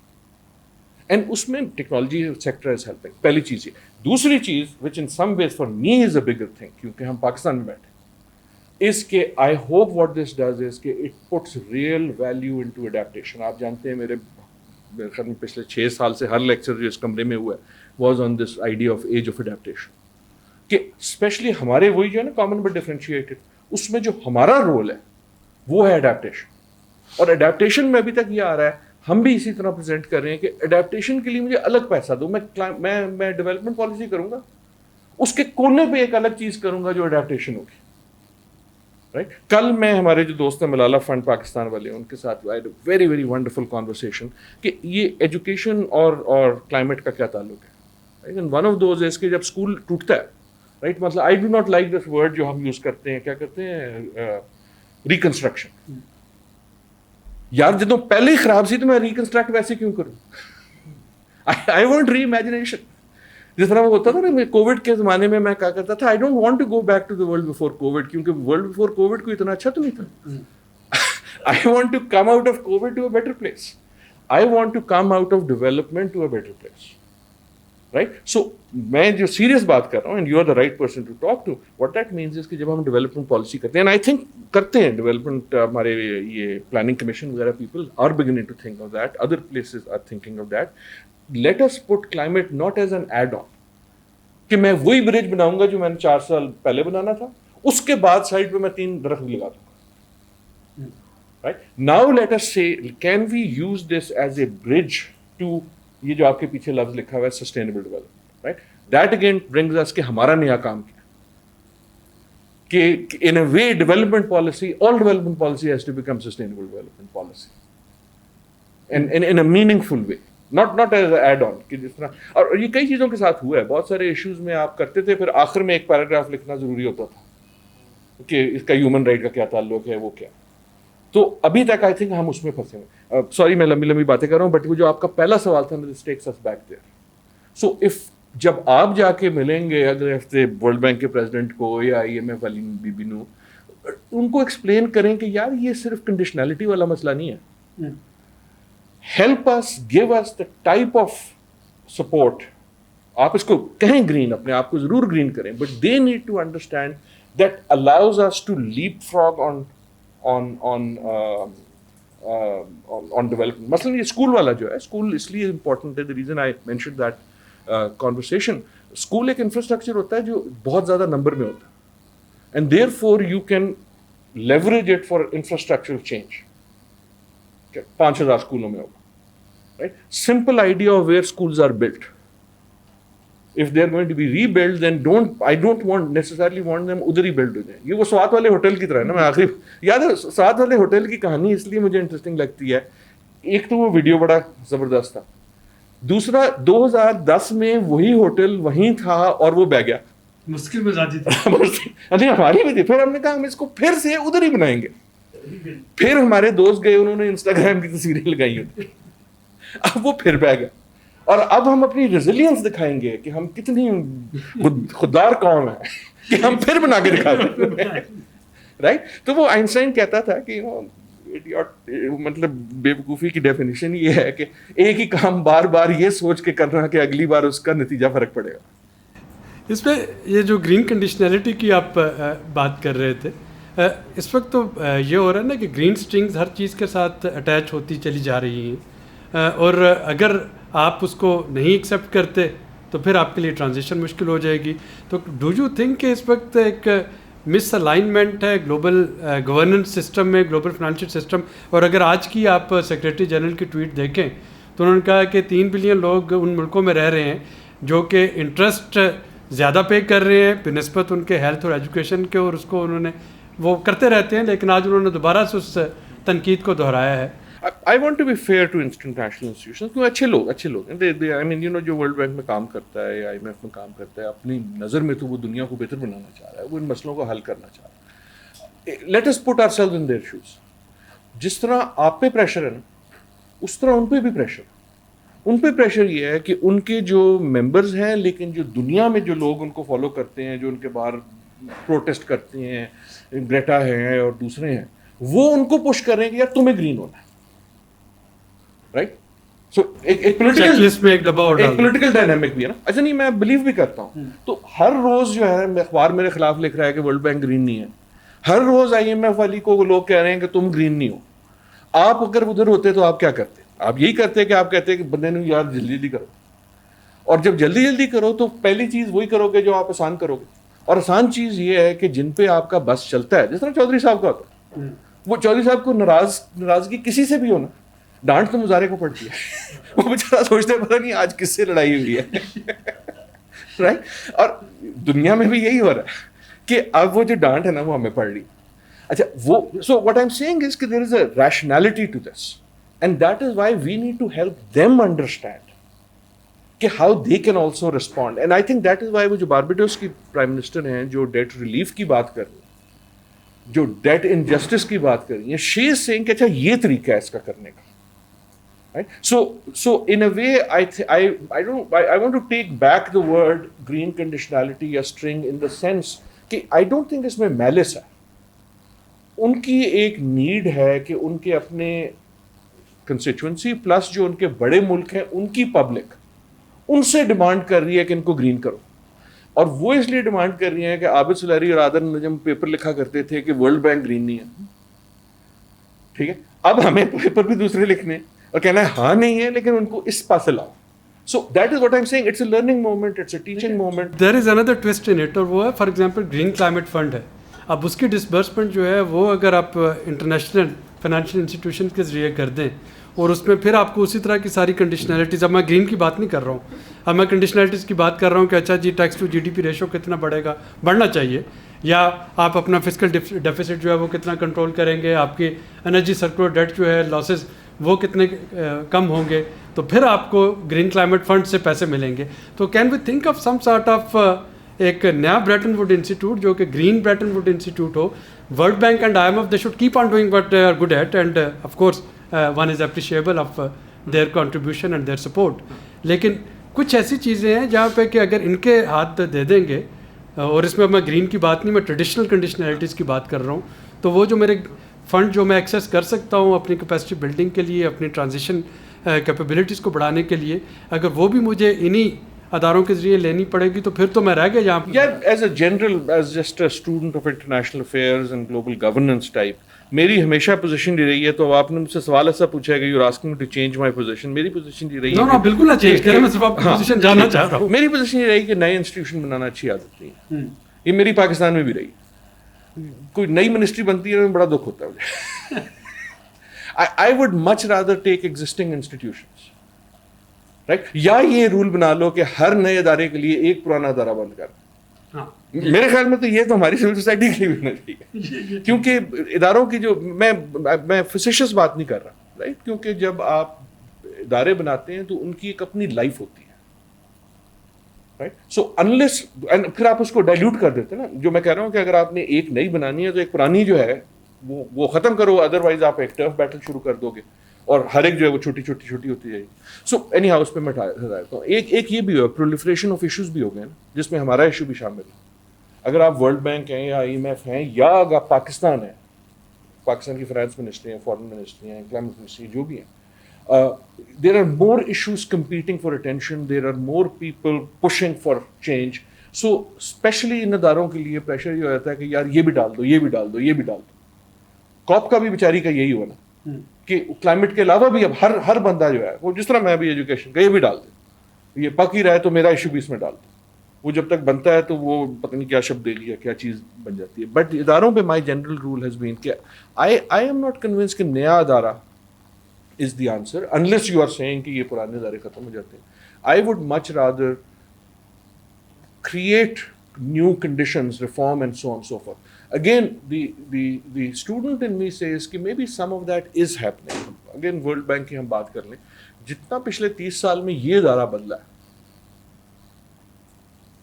And اس میں technology sector is helping. پہلی چیز یہ. دوسری چیز which in some ways for me is a bigger thing, کیونکہ ہم پاکستان میں بیٹھے, is کہ I hope what this does is کہ it puts real value into adaptation. آپ جانتے ہیں میرے خیال میں پچھلے 6 سال سے ہر لیکچر جو اس کمرے میں ہوا ہے was on this idea of age of adaptation. کہ اسپیشلی ہمارے وہی جو ہے نا common but differentiated, اس میں جو ہمارا رول ہے وہ ہے adaptation. اور adaptation میں ابھی تک یہ آ رہا ہے, ہم بھی اسی طرح پریزنٹ کر رہے ہیں کہ adaptation کے لیے مجھے الگ پیسہ دو. میں ڈیولپمنٹ پالیسی کروں گا, اس کے کونے پہ ایک الگ چیز کروں گا جو adaptation ہوگی. رائٹ. کل میں ہمارے جو دوست ہیں ملالہ فنڈ پاکستان والے, ان کے ساتھ ویری ویری ونڈرفل کانورسیشن کہ یہ ایجوکیشن اور کلائمیٹ کا کیا تعلق ہے. And one of those is کہ جب اسکول ٹوٹتا ہے, رائٹ, مطلب آئی do not like this word جو ہم یوز کرتے ہیں, کیا کرتے ہیں, ریکنسٹرکشن. یار جب پہلے ہی خراب سی تو میں ریکنسٹرکٹ ویسے کیوں کروں؟ I want reimagination. جس طرح وہ ہوتا تھا نا کووڈ کے زمانے میں کہا کرتا تھا, I don't want to go back to the world before Covid, کیونکہ ورلڈ بفور کووڈ کو اتنا اچھا تو نہیں تھا. I want to come out of Covid to a better place. I want to come out of development to a better place, right. So میں جو سیریس بات کر رہا ہوں, and you are the right person to talk to, what that means is کہ جب ہم ڈیولپمنٹ پالیسی کرتے ہیں, اینڈ آئی تھنک کرتے ہیں ڈیولپمنٹ, ہمارے یہ پلاننگ کمیشن وغیرہ people are beginning to think of that, other places are thinking of that. Let us put climate not as an add on کہ میں وہی برج بناؤں گا جو میں نے 4 سال پہلے بنانا تھا, اس کے بعد سائڈ پہ میں 3 درخت بھی لگا دوں گا. Right. Now let us say can we use this as a bridge to یہ جو آپ کے پیچھے لفظ لکھا ہوا ہے sustainable development, right. That again brings us کہ ہمارا نیا کام کیا کہ in a way development policy, all development policy has to become sustainable development policy in a meaningful way, not as an add on کہ جس طرح. اور یہ کئی چیزوں کے ساتھ ہوا ہے, بہت سارے ایشوز میں آپ کرتے تھے, پھر آخر میں ایک پیراگراف لکھنا ضروری ہوتا تھا کہ اس کا ہیومن رائٹ کا کیا تعلق ہے, وہ کیا. تو ابھی تک آئی تھنک ہم اس میں پھنسے ہوئے. سوری میں لمبی لمبی باتیں کر رہا ہوں, بٹ وہ جو آپ کا پہلا سوال تھا this takes us back there. So if جب آپ جا کے ملیں گے اگلے ہفتے ورلڈ بینک کے پریزیڈنٹ کو یا IMF والی بی نو, ان کو ایکسپلین کریں کہ یار یہ صرف کنڈیشنلٹی والا مسئلہ نہیں ہے. Help us, give us the type of support. آپ اس کو کہیں گرین, اپنے آپ کو ضرور گرین کریں, but they need to understand that allows us to leapfrog on development. مثلاً یہ اسکول والا جو ہے, اسکول اس لیے امپورٹنٹ ہے, the reason I mentioned that conversation, school ایک انفراسٹرکچر ہوتا ہے جو بہت زیادہ نمبر میں ہوتا ہے, and therefore you can leverage it for infrastructural change. 5,000 اسکولوں میں ہوگا, right? Simple idea of where schools are built. If they are going to be rebuilt, then I don't necessarily want them ادھر ہی build ہو جائیں. یہ وہ سوات والے ہوٹل کی طرح ہے نا. میں آخری یاد ہے سوات والے ہوٹل کی کہانی اس لیے مجھے انٹرسٹنگ لگتی ہے. ایک تو وہ ویڈیو بڑا زبردست تھا, دوسرا 2010 میں وہی ہوٹل وہیں تھا اور وہ بہ گیا. مشکل میں زیادہ تھی ہماری بھی تھی. پھر ہم نے کہا ہم اس کو پھر سے ادھر ہی بنائیں گے. پھر ہمارے دوست گئے, انہوں نے انسٹاگرام کی تصویریں لگائی ہوتی, اب وہ پھر بہ گیا. اور اب ہم اپنی ریزیلینس دکھائیں گے کہ ہم کتنی خوددار قوم ہے کہ ہم پھر بنا کے دکھاتے ہیں, رائٹ. تو وہ آئنسٹائن کہتا تھا کہ مطلب بے وقوفی کی ڈیفینیشن یہ ہے کہ ایک ہی کام بار بار یہ سوچ کے کرنا کہ اگلی بار اس کا نتیجہ فرق پڑے گا. اس پہ یہ جو گرین کنڈیشنلٹی کی آپ بات کر رہے تھے, اس وقت تو یہ ہو رہا ہے نا کہ گرین اسٹرنگز ہر چیز کے ساتھ اٹیچ ہوتی چلی جا رہی ہیں, اور اگر آپ اس کو نہیں ایکسیپٹ کرتے تو پھر آپ کے لیے ٹرانزیشن مشکل ہو جائے گی. تو ڈو یو تھنک کہ اس وقت ایک مس الائنمنٹ ہے گلوبل گورننس سسٹم میں, گلوبل فائنینشیل سسٹم. اور اگر آج کی آپ سیکریٹری جنرل کی ٹویٹ دیکھیں تو انہوں نے کہا کہ 3 بلین لوگ ان ملکوں میں رہ رہے ہیں جو کہ انٹرسٹ زیادہ پے کر رہے ہیں بنسبت ان کے ہیلتھ اور ایجوکیشن کے, اور اس کو انہوں نے وہ کرتے رہتے ہیں, لیکن آج انہوں نے دوبارہ سے اس تنقید کو دہرایا ہے. I want to be fair to international institutions. کیوں اچھے لوگ ہیں. I mean, جو ورلڈ بینک میں کام کرتا ہے یا IMF میں کام کرتا ہے, اپنی نظر میں تو وہ دنیا کو بہتر بنانا چاہ رہا ہے, وہ ان مسئلوں کو حل کرنا چاہ رہا ہے. Let us put ourselves in their shoes. جس طرح آپ پہ پریشر ہے نا, اس طرح ان پہ بھی پریشر. ان پہ پریشر یہ ہے کہ ان کے جو ممبرز ہیں, لیکن جو دنیا میں جو لوگ ان کو فالو کرتے ہیں, جو ان کے باہر پروٹیسٹ کرتے ہیں, گریٹا ہیں اور دوسرے ہیں, وہ ان کو پش کر رہے ہیں کہ یار تمہیں گرین ہونا ہے, رائٹ. سو ایک پولیٹیکل ڈائنامک بھی ہے نا. اچھا نہیں, میں بلیو بھی کرتا ہوں. تو ہر روز جو ہے اخبار میرے خلاف لکھ رہا ہے کہ ورلڈ بینک گرین نہیں ہے, ہر روز IMF والی کو لوگ کہہ رہے ہیں کہ تم گرین نہیں ہو. آپ اگر ادھر ہوتے تو آپ کیا کرتے؟ آپ یہی کرتے کہ آپ کہتے کہ بندے نے یار جلدی جلدی کرو, اور جب جلدی جلدی کرو تو پہلی چیز وہی کرو گے جو آپ آسان کرو گے. اور آسان چیز یہ ہے کہ جن پہ آپ کا بس چلتا ہے, جس طرح چودھری صاحب کا ہوتا ہے, وہ چودھری صاحب کو ناراضگی کسی سے بھی ہونا, ڈانٹ تو مظاہرے کو پڑتی ہے. وہ بیچارہ سوچتے پتہ نہیں آج کس سے لڑائی ہوئی ہے, رائٹ. اور دنیا میں بھی یہی ہو رہا ہے کہ اب وہ جو ڈانٹ ہے نا وہ ہمیں پڑ رہی. اچھا وہ so what I am seeing is کہ there is a rationality to this, and that is why we need to help them understand کہ how they can also respond. And I think that is why وہ جو باربیڈوس کی پرائم منسٹر ہیں جو ڈیٹ ریلیف کی بات کر رہی ہیں, جو ڈیٹ انجسٹس کی بات کر رہی ہیں, شی از سیئنگ کہ اچھا یہ طریقہ ہے اس کا کرنے کا. Right? So in a way, I want to take back the word green conditionality or string in the sense کہ I don't think اس میں malice ہے. ان کی ایک نیڈ ہے کہ ان کے اپنے کنسٹیچوئنسی پلس جو ان کے بڑے ملک ہیں ان کی پبلک ان سے ڈیمانڈ کر رہی ہے کہ ان کو گرین کرو. اور وہ اس لیے ڈیمانڈ کر رہی ہیں کہ عابد سلیری اور عادل نجم پیپر لکھا کرتے تھے کہ ورلڈ بینک گرین نہیں ہے. ٹھیک ہے, اب ہمیں پیپر بھی دوسرے لکھنے اور کہنا ہے ہاں نہیں ہے, لیکن ان کو اس پاس سے لاؤ. So that is what I'm saying. It's a learning moment. It's a teaching moment. There is another twist in it, اور وہ ہے for example green climate fund ہے. اب اس کی ڈسبرسمنٹ جو ہے وہ اگر آپ انٹرنیشنل فائنینشیل انسٹیٹیوشن کے ذریعے کر دیں, اور اس میں پھر آپ کو اسی طرح کی ساری کنڈیشنلٹیز, اب میں گرین کی بات نہیں کر رہا ہوں, اب میں کنڈیشنلٹیز کی بات کر رہا ہوں کہ اچھا جی ٹیکس ٹو GDP ریشو کتنا بڑھے گا, بڑھنا چاہیے, یا آپ اپنا فسکل ڈیفیسٹ جو ہے وہ کتنا کنٹرول کریں گے, آپ کی انرجی سرکولر ڈیٹ جو ہے لاسز وہ کتنے کم ہوں گے, تو پھر آپ کو گرین کلائمیٹ فنڈ سے پیسے ملیں گے. تو can we think of some sort of ایک نیا بریٹن ووڈ انسٹیٹیوٹ جو کہ گرین بریٹن ووڈ انسٹیٹیوٹ ہو, World Bank and IMF, they should keep on doing what they are good at, and of course one is appreciable of their contribution and their support. لیکن کچھ ایسی چیزیں ہیں جہاں پہ کہ اگر ان کے ہاتھ دے دیں گے, اور اس میں میں گرین کی بات نہیں, میں ٹریڈیشنل کنڈیشنلٹیز کی بات کر رہا ہوں, تو وہ جو میرے فنڈ جو میں ایکسیس کر سکتا ہوں اپنی کیپیسٹی بلڈنگ کے لیے, اپنی ٹرانزیشن کیپیبلٹیز کو بڑھانے کے لیے, اگر وہ بھی مجھے انہی اداروں کے ذریعے لینی پڑے گی تو پھر تو میں رہ گیا جہاں پہ. As a general, as just a student of international affairs and global governance type, میری ہمیشہ پوزیشن یہ رہی ہے. تو آپ نے مجھ سے سوال ایسا پوچھا ہے کہ you are asking to change my position. میری پوزیشن یہ رہی ہے, نو بالکل نہ چینج کریں, میں صرف آپ کی پوزیشن جاننا چاہ رہا ہوں. میری پوزیشن یہ رہی کہ نئے انسٹیٹیوشن بنانا اچھی عادت نہیں ہے. یہ میری پاکستان میں بھی رہی. کوئی نئی منسٹری بنتی ہے بڑا دکھ ہوتا ہے مجھے. I would much rather take existing institutions, right? یا یہ رول بنا لو کہ ہر نئے ادارے کے لیے ایک پرانا ادارہ بند کر. میرے خیال میں تو یہ تو ہماری سول سوسائٹی کے لیے بھی ہونا چاہیے, کیونکہ اداروں کی جو میں فیسیشس بات نہیں کر رہا, رائٹ, کیونکہ جب آپ ادارے بناتے ہیں تو ان کی ایک اپنی لائف ہوتی ہے, رائٹ. سو انلیس, پھر آپ اس کو ڈائلیوٹ کر دیتے ہیں نا. جو میں کہہ رہا ہوں کہ اگر آپ نے ایک نئی بنانی ہے تو ایک پرانی جو ہے وہ ختم کرو, ادروائز آپ ایک ٹرف بیٹل شروع کر دو گے اور ہر ایک جو ہے وہ چھوٹی چھوٹی ہوتی جائے گی. سو اینی ہاؤ, اس پہ میں ہدایت ہوں. ایک یہ بھی ہو, پرولیفریشن آف ایشوز بھی ہو گئے نا, جس میں ہمارا ایشو بھی شامل ہے. اگر آپ ورلڈ بینک ہیں یا IMF ہیں, یا اگر پاکستان ہے, پاکستان کی فائنانس منسٹری ہیں, فارن منسٹری ہیں, کلائمیٹ منسٹری جو بھی ہیں, there are more issues competing for attention, there are more people pushing for change. So especially ان اداروں کے لیے پریشر یہ ہو جاتا ہے کہ یار یہ بھی ڈال دو, یہ بھی ڈال دو, یہ بھی ڈال دو. کاپ کا بھی بیچاری کا یہی ہوا نا کہ کلائمیٹ کے علاوہ بھی اب ہر بندہ جو ہے وہ, جس طرح میں بھی ایجوکیشن کا یہ بھی ڈال دے, یہ پک ہی رہا ہے تو میرا ایشو بھی اس میں ڈال دو. وہ جب تک بنتا ہے تو وہ پتہ نہیں کیا شبد دے لیا, کیا چیز بن جاتی ہے. بٹ اداروں پہ my general rule has been کہ آئی ایم ناٹ کنونس کہ نیا ادارہ is the answer, unless you are seeing کہ یہ پرانے ادارے ختم ہو جاتے ہیں. I would much rather create new conditions, reform and so on so forth. Again, the student in me says کہ maybe some of that is happening. Again, World Bank کی ہم بات کر لیں, جتنا پچھلے 30 سال میں یہ ادارہ بدلا ہے,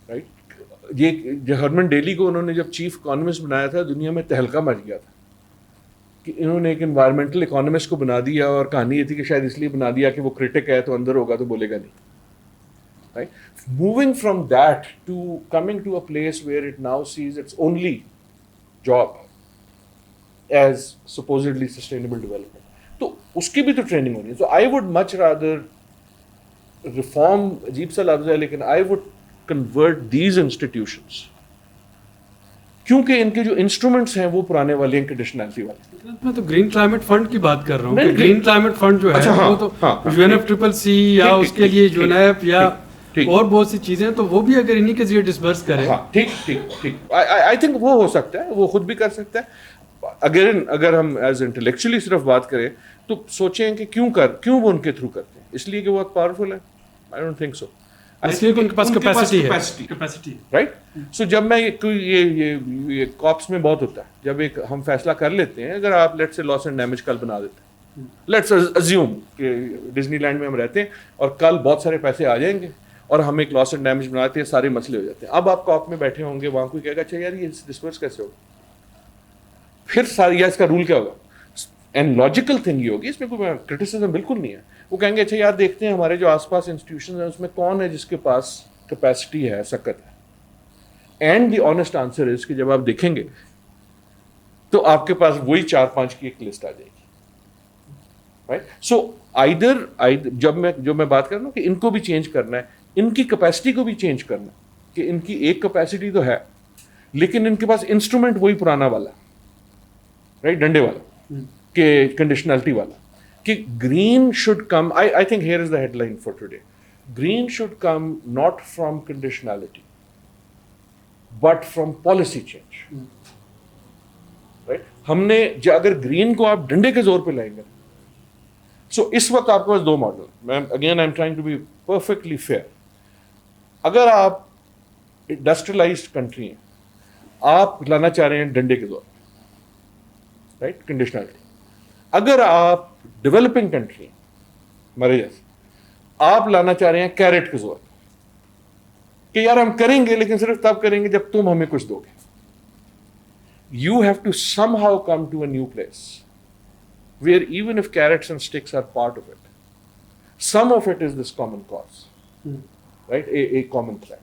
رائٹ. یہ ہرمن ڈیلی کو انہوں نے جب چیف اکانومسٹ بنایا تھا, دنیا میں تہلکہ مچ گیا تھا کہ انہوں نے ایک انوائرمنٹل اکانومسٹ کو بنا دیا, اور کہانی یہ تھی کہ شاید اس لیے بنا دیا کہ وہ کرٹک ہے تو اندر ہوگا تو بولے گا نہیں. Right? Moving from that to coming to a place where it now sees its only job as supposedly sustainable development, تو اس کی بھی تو ٹریننگ ہونی ہے. So I would much rather reform, عجیب سا لفظ ہے لیکن I would convert these institutions, کیونکہ ان کے جو انسٹرومنٹس ہیں وہ پرانے والے ہیں, کنڈیشنلٹی والے. میں تو گرین کلائمیٹ فنڈ کی بات کر رہا ہوں. گرین کلائمیٹ فنڈ جو ہے وہ تو UNFCCC یا اس کے لیے UNEP یا اور بہت سی چیزیں, تو وہ بھی اگر انہی کے ذریعے ڈسبرس کرے. ٹھیک آئی تھنک وہ ہو سکتا ہے, وہ خود بھی کر سکتا ہے. اگر ہم ایز انٹلیکچولی صرف بات کریں تو سوچیں کہ کیوں وہ ان کے تھرو کرتے ہیں, اس لیے کہ وہ بہت پاورفل ہے. آئی ڈونٹ تھنک سو, اس لیے کہ ان کے پاس کیپیسٹی ہے, رائٹ. سو جب میں یہ کاپس میں بہت ہوتا ہے, جب ایک ہم فیصلہ کر لیتے ہیں, اگر آپ let's say loss and damage کل بنا دیتے ہیں, لیٹس ازیوم کہ ڈزنی لینڈ میں ہم رہتے ہیں اور کل بہت سارے پیسے آ جائیں گے اور ہم ایک لاس اینڈ ڈیمیج بناتے ہیں, سارے مسئلے ہو جاتے ہیں. اب آپ کاپ میں بیٹھے ہوں گے, وہاں کوئی کہے گا اچھا یار یہ ڈسپرس کیسے ہوگا, پھر ساری اس کا رول کیا ہوگا. اینڈ لاجیکل تھنگ یہ ہوگی, اس میں کوئی کرٹیسزم بالکل نہیں ہے. وہ کہیں گے اچھا یار دیکھتے ہیں ہمارے جو آس پاس انسٹیٹیوشن ہیں اس میں کون ہے جس کے پاس کیپیسٹی ہے, سکت ہے. And the honest answer is کہ جب آپ دیکھیں گے تو آپ کے پاس وہی 4-5 کی ایک لسٹ آ جائے گی, رائٹ. سو آئیدر جو میں بات کر رہا ہوں کہ ان کو بھی چینج کرنا ہے, ان کی کیپیسٹی کو بھی چینج کرنا ہے, کہ ان کی ایک کیپیسٹی تو ہے لیکن ان کے پاس انسٹرومنٹ وہی پرانا والا, رائٹ, ڈنڈے والا, کہ کنڈیشنلٹی والا. کہ green should come, I think here is the headline for today, green should come not from conditionality but from policy change, right. ہم نے اگر گرین کو آپ ڈنڈے کے زور پہ لائیں گے, سو اس وقت آپ کے پاس 2 ماڈل. میں again I am trying to be perfectly fair. اگر آپ انڈسٹریلائزڈ کنٹری ہیں, آپ لانا چاہ رہے ہیں ڈنڈے کے زور پہ, رائٹ, کنڈیشنلٹی. اگر آپ ڈیولپنگ کنٹری ہیں ہمارے جیسے, آپ لانا چاہ رہے ہیں کیرٹ کے زور پہ, کہ یار ہم کریں گے لیکن صرف تب کریں گے جب تم ہمیں کچھ دو گے. you have to somehow come to a new place where even if carrots and sticks are part of it, some of it is this common cause, right? A common threat.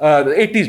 80s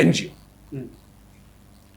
NGO,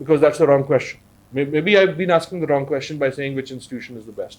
because that's the wrong question. Maybe I've been asking the wrong question by saying which institution is the best.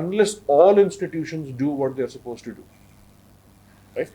unless all institutions do what they're supposed to do, right?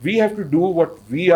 We have to do what we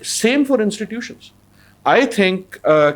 same for institutions. I think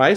my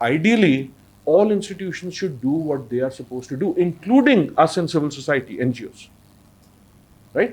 ideally all institutions should do what they are supposed to do, including us in civil society, NGOs, right?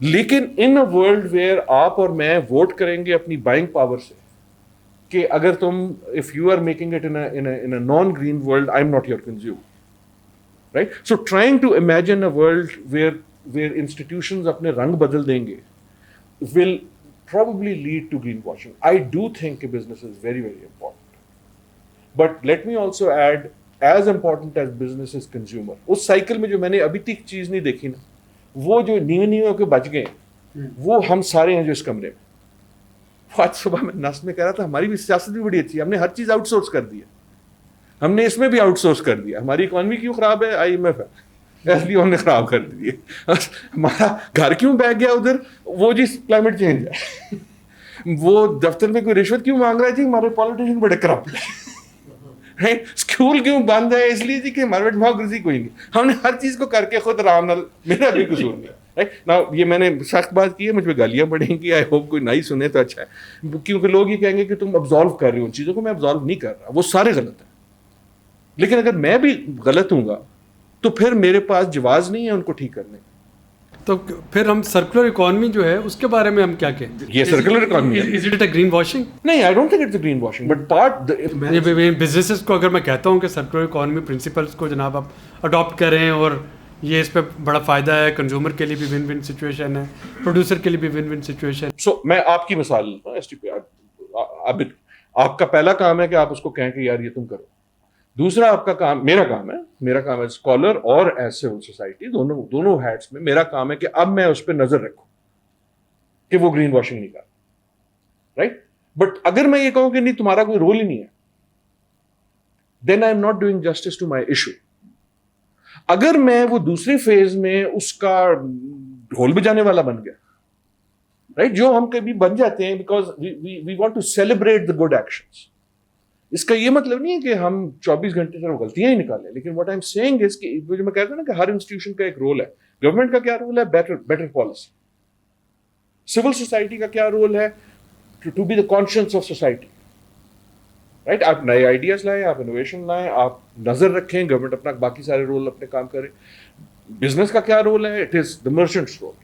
لیکن ان اے ورلڈ ویئر آپ اور میں ووٹ کریں گے اپنی بائنگ پاور سے کہ اگر تم if you are making it in a non green world I am not your consumer, right? So trying to imagine a world where institutions اپنے رنگ بدل دیں گے will probably lead to greenwashing. I do think a business is very, very important. But let me also add, as important as business is consumer. اس سائیکل میں جو میں نے ابھی تک چیز نہیں دیکھی نا، وہ جو نیوے ہو کے بچ گئے ہیں، وہ ہم سارے ہیں جو اس کمرے میں. آج صبح میں نس میں کہہ رہا تھا ہماری بھی سیاست بھی بڑی اچھی ہے، ہم نے ہر چیز آؤٹ سورس کر دی ہے، ہم نے اس میں بھی آؤٹ سورس کر دیا. ہماری اکانومی کیوں خراب ہے؟ IMF ہے، اس لیے ہم نے خراب کر دی ہے. ہمارا گھر کیوں بیٹھ گیا ادھر؟ وہ جی کلائمیٹ چینج ہے. وہ دفتر میں کوئی رشوت کیوں مانگ رہا ہے؟ جی ہمارے پالیٹیشین بڑے کرپٹ ہیں. اسکول کیوں بند ہے؟ اس لیے جی کہ ہمارے ڈیموکریسی کوئی نہیں. ہم نے ہر چیز کو کر کے خود آرام نال، میرا بھی قصور نہیں ہے. یہ میں نے سخت بات کی ہے، مجھ پہ گالیاں پڑیں گی، آئی ہوپ کوئی نہیں سنے تو اچھا ہے، کیونکہ لوگ یہ کہیں گے کہ تم ابزالو کر رہے ہو ان چیزوں کو. میں ابزالو نہیں کر رہا، وہ سارے غلط ہیں. لیکن اگر میں بھی غلط ہوں گا تو پھر میرے پاس جواز نہیں ہے ان کو ٹھیک کرنے کا. تو پھر ہم سرکولر اکانومی جو ہے اس کے بارے میں ہم کیا کہیں؟ یہ سرکولر اکانومی ہے. Is it a greenwashing? نہیں، I don't think it's a greenwashing, but part businesses کو اگر میں کہتا ہوں کہ سرکولر اکانومی پرنسپلس کو جناب آپ اڈاپٹ کریں اور یہ اس پہ بڑا فائدہ ہے، کنزیومر کے لیے بھی ون ون سچویشن ہے، پروڈیوسر کے لیے بھی ون ون سچویشن. سو میں آپ کی مثال لیتا ہوں. اب آپ کا پہلا کام ہے کہ آپ اس کو کہیں کہ یار یہ تم کرو. دوسرا آپ کا کام، میرا کام ہے اسکالر اور ایز سول سوسائٹی، دونوں ہیٹس میں میرا کام ہے کہ اب میں اس پہ نظر رکھوں کہ وہ گرین واشنگ نہیں کر رہا، رائٹ؟ بٹ اگر میں یہ کہوں کہ نہیں تمہارا کوئی رول ہی نہیں ہے، then I am not doing justice to my issue. اگر میں وہ دوسرے فیز میں اس کا ڈھول بجانے والا بن گیا، رائٹ، جو ہم کبھی بن جاتے ہیں because we want to celebrate the good actions. اس کا یہ مطلب نہیں ہے کہ ہم 24 گھنٹے سے غلطیاں ہی نکالیں، لیکن what I am seeing is کہ جو میں کہتا ہوں نا کہ ہر انسٹیٹیوشن کا ایک رول ہے. گورنمنٹ کا کیا رول ہے؟ Better policy. سول سوسائٹی کا کیا رول ہے؟ To be the conscience of society, right? آپ نئے آئیڈیاز لائیں، آپ انوویشن لائیں، آپ نظر رکھیں، گورنمنٹ اپنا باقی سارے رول اپنے کام کرے. بزنس کا کیا رول ہے؟ It is the merchant's role,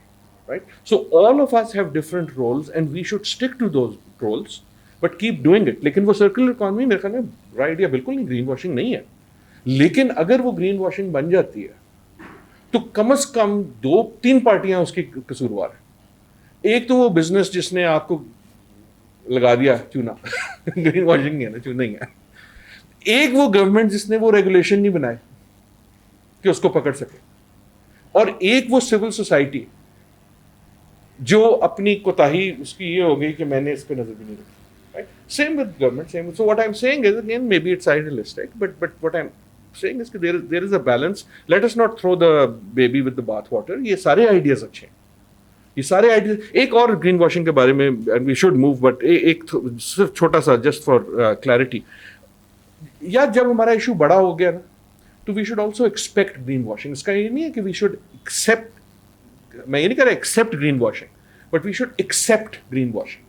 right? So all of us have different roles and we should stick to those roles but keep doing it. لیکن وہ سرکولر اکانومی میرے خیال میں برا آئیڈیا بالکل نہیں، گرین واشنگ نہیں ہے. لیکن اگر وہ گرین واشنگ بن جاتی ہے تو کم از کم 2-3 پارٹیاں اس کی قصوروار ہیں. ایک تو وہ بزنس جس نے آپ کو لگا دیا چونا، گرین واشنگ ہے نا، چونا ہی ہے. ایک وہ گورنمنٹ جس نے وہ ریگولیشن نہیں بنائے کہ اس کو پکڑ سکے، اور ایک وہ سول سوسائٹی جو اپنی کوتاہی اس کی یہ ہو گئی کہ میں نے اس پہ نظر بھی نہیں رکھی. Same with government, same with, so what I'm saying is, again, maybe it's idealistic, but what I'm saying is that there is a balance. Let us not throw the baby with the bath water. یہ سارے ideas اچھے ہیں، یہ سارے ideas. ایک اور green washing کے بارے میں and we should move, but ایک صرف چھوٹا سا just for clarity. یا جب ہمارا ایشو بڑا ہو گیا نا تو we should also expect green washing. اس کا یہ نہیں ہے کہ we should accept, میں یہ نہیں کہہ رہا accept green washing, but we should accept green washing.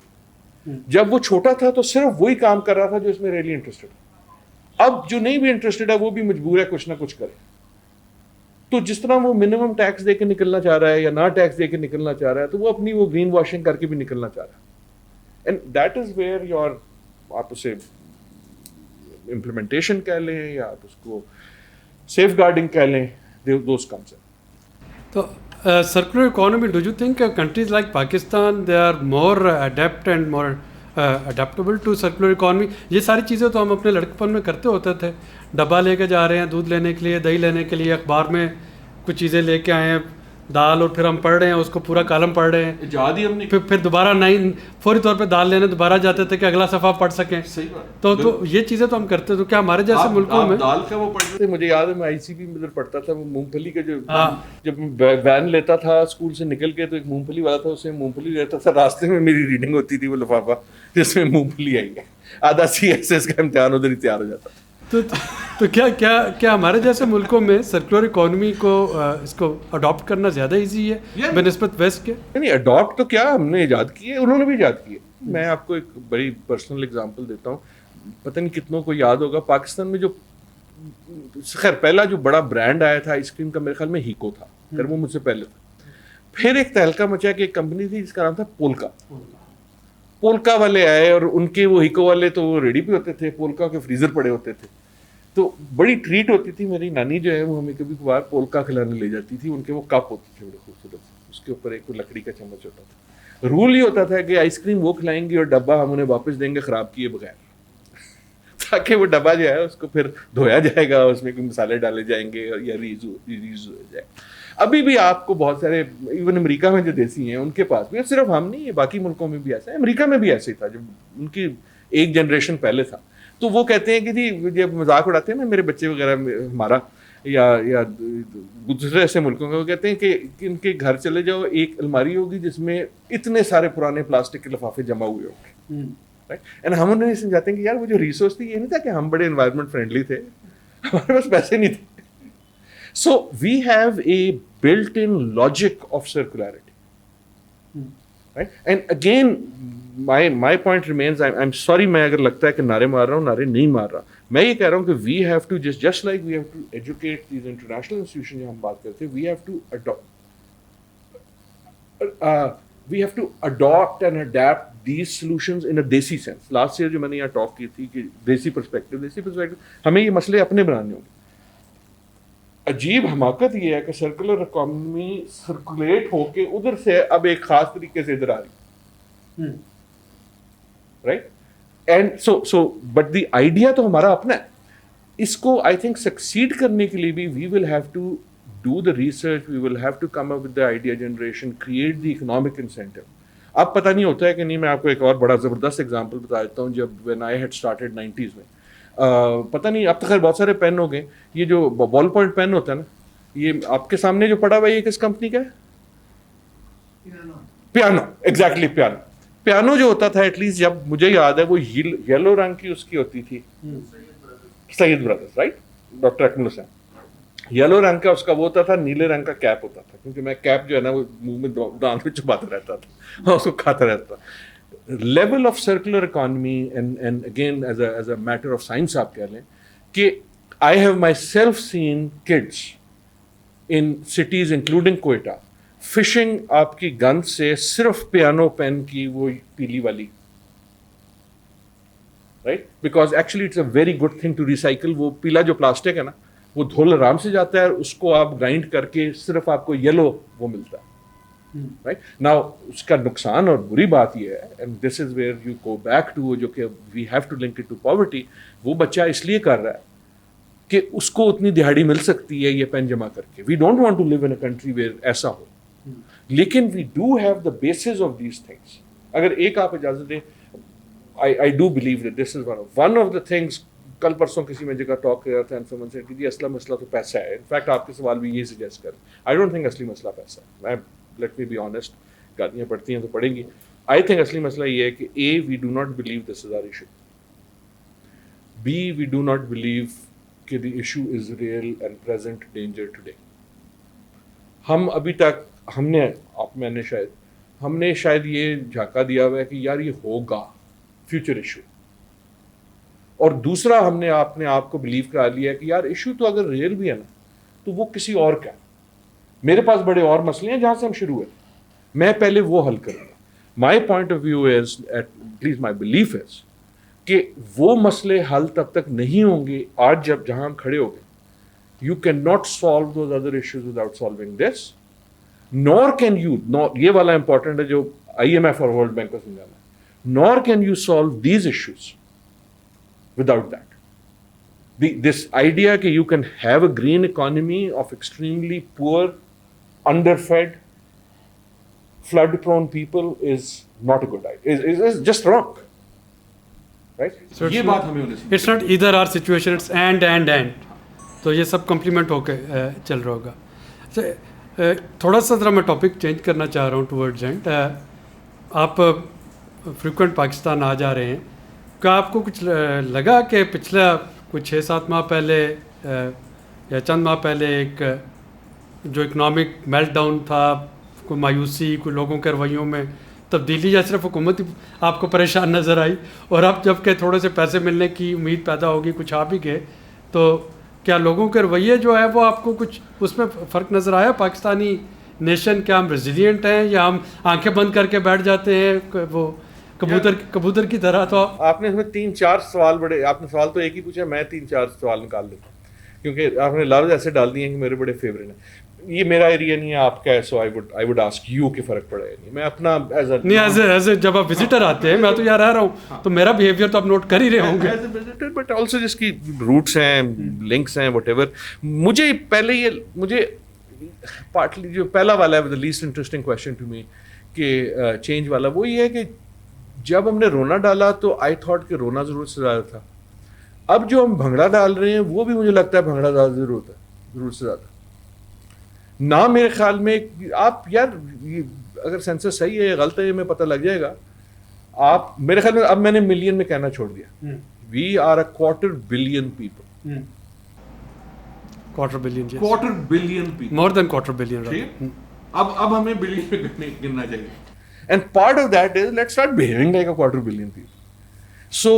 جب وہ چھوٹا تھا تو صرف وہی کام کر رہا تھا جو اس میں ریئلی انٹرسٹڈ ہے. اب جو نہیں بھی انٹرسٹڈ ہے وہ بھی مجبور ہے کچھ نہ کچھ کرے. تو جس طرح وہ منیمم ٹیکس دے کے نکلنا چاہ رہا ہے یا نہ ٹیکس دے کے نکلنا چاہ رہا ہے، تو وہ اپنی وہ گرین واشنگ کر کے بھی نکلنا چاہ رہا ہے. And that is where your, آپ اسے امپلیمنٹیشن کہہ لیں یا آپ اس کو سیف گارڈنگ کہہ لیں، دوز کانسیپٹ. تو circular economy, do you think countries like Pakistan, they are more adept and more adaptable to circular economy? یہ ساری چیزیں تو ہم اپنے لڑکپن میں کرتے ہوتے تھے. ڈبہ لے کے جا رہے ہیں دودھ لینے کے لیے، دہی لینے کے لیے، اخبار میں کچھ چیزیں لے کے آئے ہیں، دال، اور پھر ہم پڑھ رہے ہیں اس کو، پورا کالم پڑھ رہے ہیں. ایجاد ہی ہم نے پھر دوبارہ نہیں فوری طور پہ دال لینے دوبارہ جاتے تھے کہ اگلا صفحہ پڑھ سکیں. صحیح بات. تو یہ چیزیں تو ہم کرتے. تو کیا ہمارے جیسے ملکوں میں دال کا وہ پڑھتے تھے؟ مجھے یاد ہے میں ICP میں ادھر پڑھتا تھا، وہ مونگ پھلی کا جو جب وین لیتا تھا اسکول سے نکل کے تو ایک مونگ پھلی والا تھا، اس میں مونگ پھلی رہتا تھا. راستے میں میری ریڈنگ ہوتی تھی وہ لفافہ جس میں مونگ پھلی آئی ہے، آدھا CSS کا امتحان ادھر ہی تیار ہو جاتا. تو کیا ہمارے جیسے ملکوں میں سرکولر اکانومی کو اس کو اڈاپٹ کرنا زیادہ ایزی ہے بنسبت ویسٹ کے؟ نہیں، اڈاپٹ تو کیا ہم نے ایجاد کی ہے، انہوں نے بھی ایجاد کی ہے. میں آپ کو ایک بڑی پرسنل اگزامپل دیتا ہوں، پتہ نہیں کتنوں کو یاد ہوگا. پاکستان میں جو خیر پہلا جو بڑا برانڈ آیا تھا آئس کریم کا، میرے خیال میں ہیکو تھا، پھر وہ مجھ سے پہلے تھا. پھر ایک تہلکہ مچا کہ ایک کمپنی تھی جس کا نام تھا پولکا والے آئے اور ان کے وہ ہیکو والے تو وہ ریڈی پہ ہوتے تھے, پولکا کے فریزر پڑے ہوتے تھے. تو بڑی ٹریٹ ہوتی تھی, میری نانی جو ہے وہ ہمیں کبھی کبھار پولکا کھلانے لے جاتی تھی. ان کے وہ کپ ہوتے تھے بڑے خوبصورت, اس کے اوپر ایک لکڑی کا چمچ ہوتا تھا. رول یہ ہوتا تھا کہ آئس کریم وہ کھلائیں گے اور ڈبہ ہم انہیں واپس دیں گے خراب کیے بغیر, تاکہ وہ ڈبہ جو ہے اس کو پھر دھویا جائے گا, اس میں کوئی مسالے ڈالے جائیں گے یا ریز ہو جائے. ابھی بھی آپ کو بہت سارے ایون امریکہ میں جو دیسی ہیں ان کے پاس بھی, صرف ہم نہیں, باقی ملکوں میں بھی ایسا ہے, امریکہ میں بھی ایسے ہی تھا جب ان کی ایک جنریشن پہلے تھا. تو وہ کہتے ہیں کہ جی جب مذاق اڑاتے ہیں نا میرے بچے وغیرہ ہمارا یا دوسرے ایسے ملکوں کا, وہ کہتے ہیں کہ ان کے گھر چلے جاؤ ایک الماری ہوگی جس میں اتنے سارے پرانے پلاسٹک کے لفافے جمع ہوئے ہوں گے. اینڈ ہم انہیں سمجھاتے ہیں کہ یار وہ جو ریسورس تھی یہ نہیں تھا کہ ہم بڑے انوائرمنٹ فرینڈلی تھے, ہمارے پاس پیسے نہیں تھے. So we have a built-in logic of circularity, right? And again, my point remains. I'm sorry, میں اگر لگتا ہے کہ نعرے مار رہا ہوں, نعرے نہیں مار رہا. میں یہ کہہ رہا ہوں کہ we have to just like we have to educate these international institutions جو ہم بات کرتے ہیں, we have to adopt and adapt these solutions in a desi sense. Last year جو میں نے یہاں ٹاک کی تھی کہ دیسی پرسپیکٹو ہمیں یہ مسئلے اپنے بنانے ہوں گے. عجیب حماقت یہ ہے کہ سرکولر اکانومی سرکولیٹ ہو کے ادھر سے اب ایک خاص طریقے سے ادھر آ رہی, right. And so but the idea تو ہمارا اپنا ہے. اس کو آئی تھنک سکسیڈ کرنے کے لیے بھی we will have to do the research, we will have to come up with the idea generation, create the economic incentive. اب پتہ نہیں ہوتا ہے کہ نہیں, میں آپ کو ایک اور بڑا زبردست ایگزامپل بتا دیتا ہوں. جب when I had started 90s میں, پتہ نہیں اب تو خیر بہت سارے پین ہو گئے, یہ جو بال پوائنٹ پین ہوتا ہے نا, یہ آپ کے سامنے جو پڑا ہوا ہے یہ کس کمپنی کا ہے؟ پیانو. Exactly piano. پیانو جو ہوتا تھا ایٹ لیسٹ جب مجھے یاد ہے وہ یلو رنگ کی اس کی ہوتی تھی, سید بردرز, رائٹ, ڈاکٹر اکمل حسین. یلو رنگ کا اس کا وہ ہوتا تھا, نیلے رنگ کا کیپ ہوتا تھا, کیونکہ میں کیپ جو ہے نا وہ منہ میں دانت میں چباتا رہتا تھا, اس کو کھاتا رہتا تھا. Level of circular economy and again as a matter of science آپ کہہ لیں کہ I have myself seen kids in cities including Quetta fishing آپ کی گن سے صرف پیانو پین کی وہ پیلی والی, right, because actually it's a very good thing to recycle. وہ پیلا جو پلاسٹک ہے نا وہ دھول آرام سے جاتا ہے, اور اس کو آپ گرائنڈ کر کے صرف آپ کو یلو وہ ملتا ہے, رائٹ. ناؤ اس کا نقصان اور بری بات یہ ہے, and this is where you go back to, جو کہ we have to link it to poverty. وہ بچہ اس لیے کر رہا ہے کہ اس کو اتنی دہاڑی مل سکتی ہے یہ پین جمع کر کے. We don't want to live in a country where ایسا ہو, لیکن we do have the bases of these things. اگر ایک آپ اجازت دیں, I do believe that this is one of the things. کل پرسوں کسی میں جگہ ٹاک کر رہا تھا اینڈ someone said کہ جی اصل مسئلہ تو پیسہ ہے. انفیکٹ آپ کے سوال بھی یہ سجیسٹ کر, I don't think اصلی مسئلہ پیسہ ہے. Let me be honest, گالیاں پڑتی ہیں تو پڑیں گی. I think اصلی مسئلہ یہ ہے کہ A, we do not believe this is our issue. B, we do not believe کہ the issue is real and present danger today. ہم ابھی تک میں نے شاید یہ جھانکا دیا ہوا ہے کہ یار یہ ہوگا فیوچر ایشو, اور دوسرا ہم نے اپنے آپ کو بلیو کرا لیا ہے کہ یار ایشو تو اگر ریئل بھی ہے نا تو وہ کسی اور کا ہے. میرے پاس بڑے اور مسئلے ہیں جہاں سے ہم شروع ہیں, میں پہلے وہ حل کروں گا. My point of view is, at least my belief is, کہ وہ مسئلے حل تب تک نہیں ہوں گے آج جہاں ہم کھڑے ہو گئے. You can not solve those other issues without solving this, Noor can you, یہ والا امپورٹنٹ ہے جو IMF اور ورلڈ بینک کو سمجھانا ہے, nor can you solve these issues without that. This idea that you can have a green economy of extremely poor, underfed, flood-prone people is not a good idea. It's just wrong. Right? So it's not either or situation, it's and. تو یہ سب کمپلیمنٹ ہو کے چل رہا ہوگا. تھوڑا سا ذرا میں ٹاپک چینج کرنا چاہ رہا ہوں ٹورڈز اینڈ. آپ فریکوینٹ پاکستان آ جا رہے ہیں, کیا آپ کو کچھ لگا کہ پچھلا کچھ 6-7 ماہ پہلے یا چند ماہ پہلے ایک جو اکنامک میلٹ ڈاؤن تھا, کوئی مایوسی, کوئی لوگوں کے رویوں میں تبدیلی, یا صرف حکومت آپ کو پریشان نظر آئی, اور اب جب کہ تھوڑے سے پیسے ملنے کی امید پیدا ہوگی, کچھ آپ ہی گئے, تو کیا لوگوں کے رویے جو ہے وہ آپ کو کچھ اس میں فرق نظر آیا پاکستانی نیشن کیا ہم ریزیلینٹ ہیں یا ہم آنکھیں بند کر کے بیٹھ جاتے ہیں وہ کبوتر کی طرح؟ تو آپ نے اس میں 3-4 سوال بڑے، آپ نے سوال تو ایک ہی پوچھا، میں 3-4 سوال نکال لیتا ہوں کیونکہ آپ نے لفظ ایسے ڈال دیے ہیں کہ میرے بڑے فیوریٹ ہیں. یہ میرا ایریا نہیں ہے آپ کا ہے، سو آئی وڈ آسک یو کہ فرق پڑا ہے نہیں. میں اپنا ایز اے جب آپ وزٹر آتے ہیں، میں تو یہاں رہ رہا ہوں تو میرا بیہیویئر تو آپ نوٹ کر ہی رہے ہوں گے، بٹ آلسو جس کی روٹس ہیں، لنکس ہیں، وٹ ایور. مجھے پہلے مجھے پارٹلی جو پہلا والا ہے، the least interesting question to me کہ چینج والا، وہ یہ ہے کہ جب ہم نے رونا ڈالا تو آئی تھاٹ کہ رونا ضرورت سے زیادہ تھا. اب جو ہم بھنگڑا ڈال رہے ہیں وہ بھی مجھے لگتا ہے بھنگڑا زیادہ ضرورت سے زیادہ. نہ میرے خیال میں آپ یار اگر سینسس صحیح ہے یا غلط ہے ہمیں پتہ لگ جائے گا. آپ میرے خیال میں اب میں نے ملین میں کہنا چھوڑ دیا. We are a 250 billion people. 250 billion, 250 billion people, more than 250 billion. اب ہمیں بلین میں گننا چاہیے. And part of that is let's start behaving like a 250 billion people. So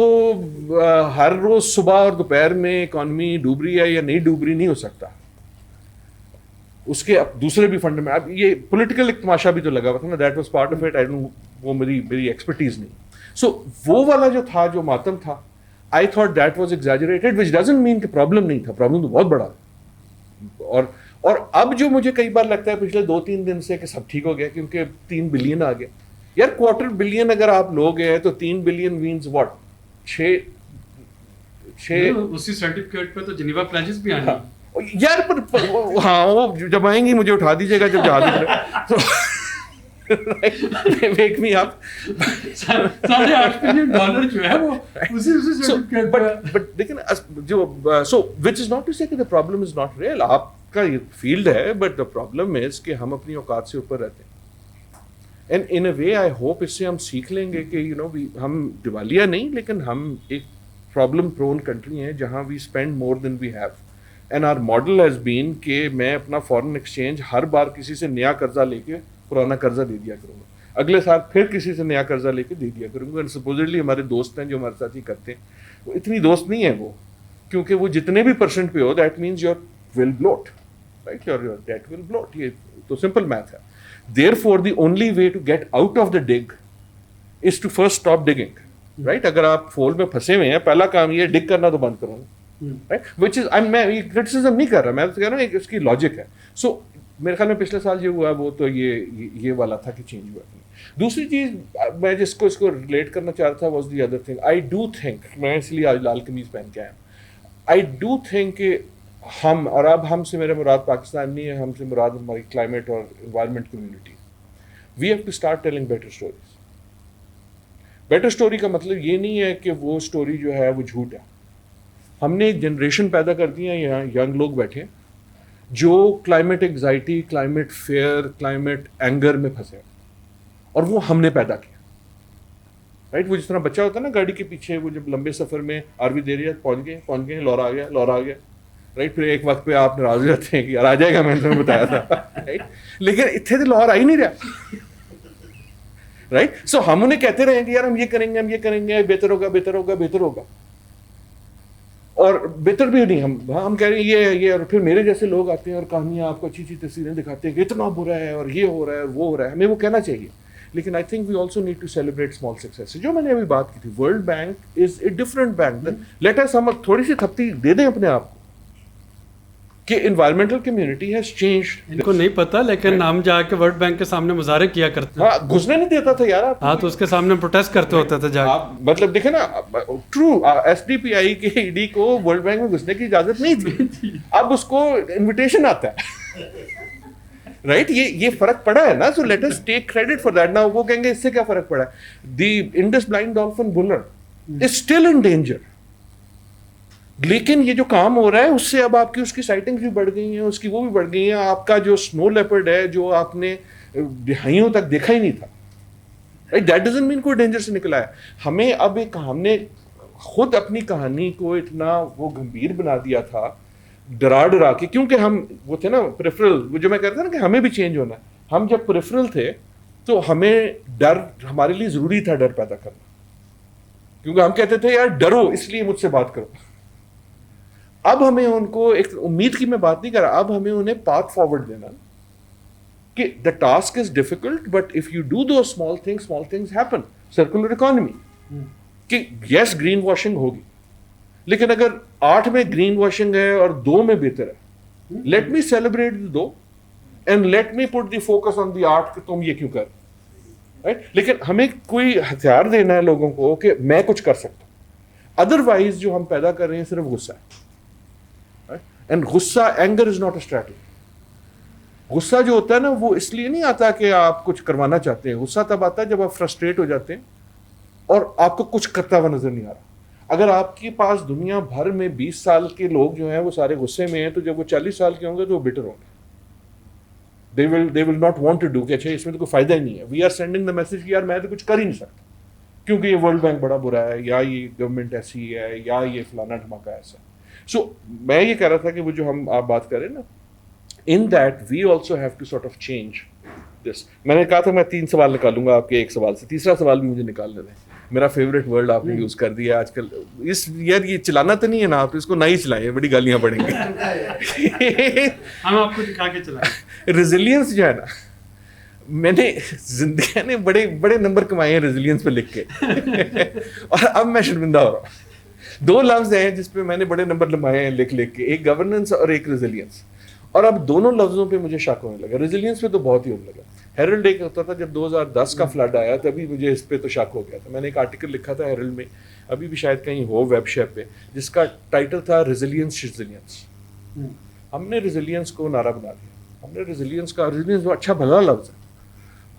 ہر روز صبح اور دوپہر میں اکانومی ڈوب رہی ہے یا نہیں ڈوب رہی نہیں ہو سکتا. اس کے دوسرے بھی فنڈ میں اب یہ پولیٹیکل ایک تماشا بھی تو لگا ہوا تھا نا، that was part of it. I don't, وہ میری ایکسپرٹیز نہیں. سو وہ والا جو تھا، جو ماتم تھا، I thought that was exaggerated, which doesn't mean کہ پرابلم نہیں تھا، پرابلم تو بہت بڑا. اور اب جو مجھے کئی بار لگتا ہے پچھلے 2-3 دن سے کہ سب ٹھیک ہو گیا کیونکہ 3 بلین آ گیا. یار 250 بلین اگر آپ لوگ ہیں تو 3 بلین مینز واٹ؟ 6 اسی سرٹیفکیٹ پہ تو جنیوا پلیجز بھی آئیں یار. پر ہاں وہ جب آئیں گی مجھے اٹھا دیجیے گا جب جہاز میک می اپ. $8.5 بلین جو ہے وہ اسی سرٹیفکیٹ پہ. بٹ لیکن جو سو وچ از ناٹ ٹو سے کہ the problem is not real. آپ کا یہ فیلڈ ہے بٹ the problem is کہ ہم اپنی اوقات سے اوپر رہتے ہیں. And in a way I hope اس سے ہم سیکھ لیں گے کہ ہم دیوالیہ نہیں لیکن ہم ایک پرابلم پرون کنٹری ہیں جہاں we spend more than we have. And our model has been کہ میں اپنا فارن ایکسچینج ہر بار کسی سے نیا قرضہ لے کے پرانا قرضہ دے دیا کروں گا، اگلے سال پھر کسی سے نیا قرضہ لے کے دے دیا کروں گا. اینڈ سپوزٹلی ہمارے دوست ہیں جو ہمارے ساتھ ہی کرتے ہیں، وہ اتنی دوست نہیں ہیں وہ، کیونکہ وہ جتنے بھی پرسنٹ پہ ہو that means your will bloat, right? Your debt will bloat. یہ تو سمپل میتھ ہے. Therefore, the only way to get out of the dig is to first stop digging, right? اگر آپ فول میں پھنسے ہوئے ہیں، پہلا کام یہ ڈگ کرنا تو بند کرو، right? Which is میں criticism نہیں کر رہا، میں تو کہہ رہا ہوں اس کی لاجک ہے. سو میرے خیال میں پچھلے سال جو ہوا وہ تو یہ والا تھا کہ چینج ہوا. دوسری چیز میں جس کو اس کو ریلیٹ کرنا چاہ رہا تھا was the other thing. I do think, میں اس لیے آج لال قمیض پہن کے آیا ہوں، آئی ڈو تھنک کہ ہم، اور اب ہم سے میرا مراد پاکستان نہیں ہے، ہم سے مراد ہماری کلائمیٹ اور environment community. We have to start telling better stories. Better story کا مطلب یہ نہیں ہے کہ وہ اسٹوری جو ہے وہ جھوٹ ہے. ہم نے ایک جنریشن پیدا کر دی ہے، یہاں ینگ لوگ بیٹھے ہیں جو climate anxiety, climate fear, climate anger میں پھنسے، اور وہ ہم نے پیدا کیا، رائٹ؟ وہ جس طرح بچہ ہوتا ہے نا گاڑی کے پیچھے، وہ جب لمبے سفر میں آروی دے رہی ہے، پہنچ گئے، لورا آ گیا، رائٹ؟ پھر ایک وقت پہ آپ ناراض ہو جاتے ہیں کہ یار آ جائے گا، میں نے تمہیں بتایا تھا، رائٹ؟ لیکن اتنے تو لاہور آ ہی نہیں رہا، رائٹ؟ سو ہم انہیں کہتے رہے کہ یار ہم یہ کریں گے، ہم یہ کریں گے، بہتر ہوگا، بہتر ہوگا، بہتر ہوگا، اور بہتر بھی نہیں. ہم کہہ رہے ہیں یہ، اور پھر میرے جیسے لوگ آتے ہیں اور کہانیاں آپ کو اچھی تصویریں دکھاتے ہیں کہ اتنا برا ہے اور یہ ہو رہا ہے اور وہ ہو رہا ہے. ہمیں وہ کہنا چاہیے، لیکن I think we also need to celebrate small success. جو میں نے ابھی بات کی تھی، World Bank is a different bank. Let us ہم تھوڑی سی تھپتی دے دیں اپنے آپ کو کہ انوائرمنٹل کمیونٹی ہیز چینجڈ. ان کو نہیں پتا، لیکن ہم جا کے ورلڈ بینک کے سامنے مظاہرے کیا کرتے ہیں. ہاں، گھسنے نہیں دیتا تھا یار. ہاں، تو اس کے سامنے پروٹیسٹ کرتے ہوتے تھے جا کے. مطلب دیکھیں نا، ٹرو ایس ڈی پی آئی کے ای ڈی کو ورلڈ بینک میں گھسنے کی اجازت نہیں تھی، اب اس کو انویٹیشن آتا ہے، رائٹ؟ یہ فرق پڑا ہے نا. So let us take credit for that. Now وہ کہیں گے اس سے کیا فرق پڑا ہے؟ دی انڈس بلائنڈ ڈالفن بولر از اسٹل ان ڈینجر. لیکن یہ جو کام ہو رہا ہے اس سے اب آپ کی اس کی سائٹنگز بھی بڑھ گئی ہیں، اس کی وہ بھی بڑھ گئی ہیں. آپ کا جو سنو لیپرڈ ہے جو آپ نے دہائیوں تک دیکھا ہی نہیں تھا، رائٹ؟ دیٹ ڈزنٹ مین کوئی ڈینجر سے نکلا ہے. ہمیں اب ہم نے خود اپنی کہانی کو اتنا وہ گمبھیر بنا دیا تھا ڈرا کے، کیونکہ ہم وہ تھے نا پریفرل، وہ جو میں کہتا نا کہ ہمیں بھی چینج ہونا ہے. ہم جب پریفرل تھے تو ہمیں ڈر، ہمارے لیے ضروری تھا ڈر پیدا کرنا، کیونکہ ہم کہتے تھے یار ڈرو اس لیے مجھ سے بات کرو. اب ہمیں ان کو ایک امید کی میں بات نہیں کر رہا، اب ہمیں انہیں پاتھ فارورڈ دینا کہ the task is difficult but if you do those small things happen. Circular economy کہ yes green washing ہوگی لیکن اگر 8 میں green washing ہے اور 2 میں بہتر ہے, let me celebrate the 2 and let me put the focus on the 8 کہ تم یہ کیوں کر right. لیکن ہمیں کوئی ہتھیار دینا ہے لوگوں کو کہ میں کچھ کر سکتا ہوں, ادروائز جو ہم پیدا کر رہے ہیں صرف غصہ ہے. اینڈ غصہ, anger is not a strategy. غصہ جو ہوتا ہے نا وہ اس لیے نہیں آتا کہ آپ کچھ کروانا چاہتے ہیں, غصہ تب آتا ہے جب آپ فرسٹریٹ ہو جاتے ہیں اور آپ کو کچھ کرتا ہوا نظر نہیں آ رہا. اگر آپ کے پاس دنیا بھر میں 20 سال کے لوگ جو ہیں وہ سارے غصے میں ہیں, تو جب وہ 40 سال کے ہوں گے تو وہ بٹر ہوں گے. they will not want to do کہ اچھا اس میں تو کوئی فائدہ ہی نہیں ہے. we are sending the message کہ یار میں تو کچھ کر ہی نہیں سکتا کیونکہ یہ ورلڈ بینک بڑا برا ہے, یا یہ گورنمنٹ ایسی ہے, یا یہ فلانا دھماکہ ایسا ہے. سو میں یہ کہہ رہا تھا کہ وہ جو ہم آپ بات کریں نا, in that we also have to sort of change this. میں نے کہا تھا میں 3 سوال نکالوں گا آپ کے ایک سوال سے, تیسرا سوال بھی مجھے نکالنے دیں. میرا فیوریٹ ورڈ آپ نے یوز کر دیا آج کل. اس یار یہ چلانا تو نہیں ہے نا, آپ اس کو نہ ہی چلائیں, بڑی گالیاں پڑیں گی. ہم آپ کو دکھا کے چلائیں. ریزیلینس جو ہے نا, میں نے زندگی نے بڑے بڑے نمبر کمائے ہیں ریزیلینس پہ لکھ کے, اور اب میں شرمندہ ہو رہا ہوں. 2 لفظ ہیں جس پہ میں نے بڑے نمبر لمائے ہیں لکھ کے, ایک گورننس اور ایک ریزیلینس. اور اب دونوں لفظوں پہ مجھے شک ہونے لگا. ریزیلینس پہ تو بہت ہی ہونے لگا. ہیرلڈ ایک ہوتا تھا جب 2010 کا فلڈ آیا تبھی مجھے اس پہ تو شک ہو گیا تھا. میں نے ایک آرٹیکل لکھا تھا ہیرلڈ میں, ابھی بھی شاید کہیں ہو ویب شیپ پہ, جس کا ٹائٹل تھا ریزیلینس. ہم نے ریزیلینس کو نعرہ بنا دیا. ہم نے ریزیلینس کا, ریزیلینس اچھا بھلا لفظ ہے,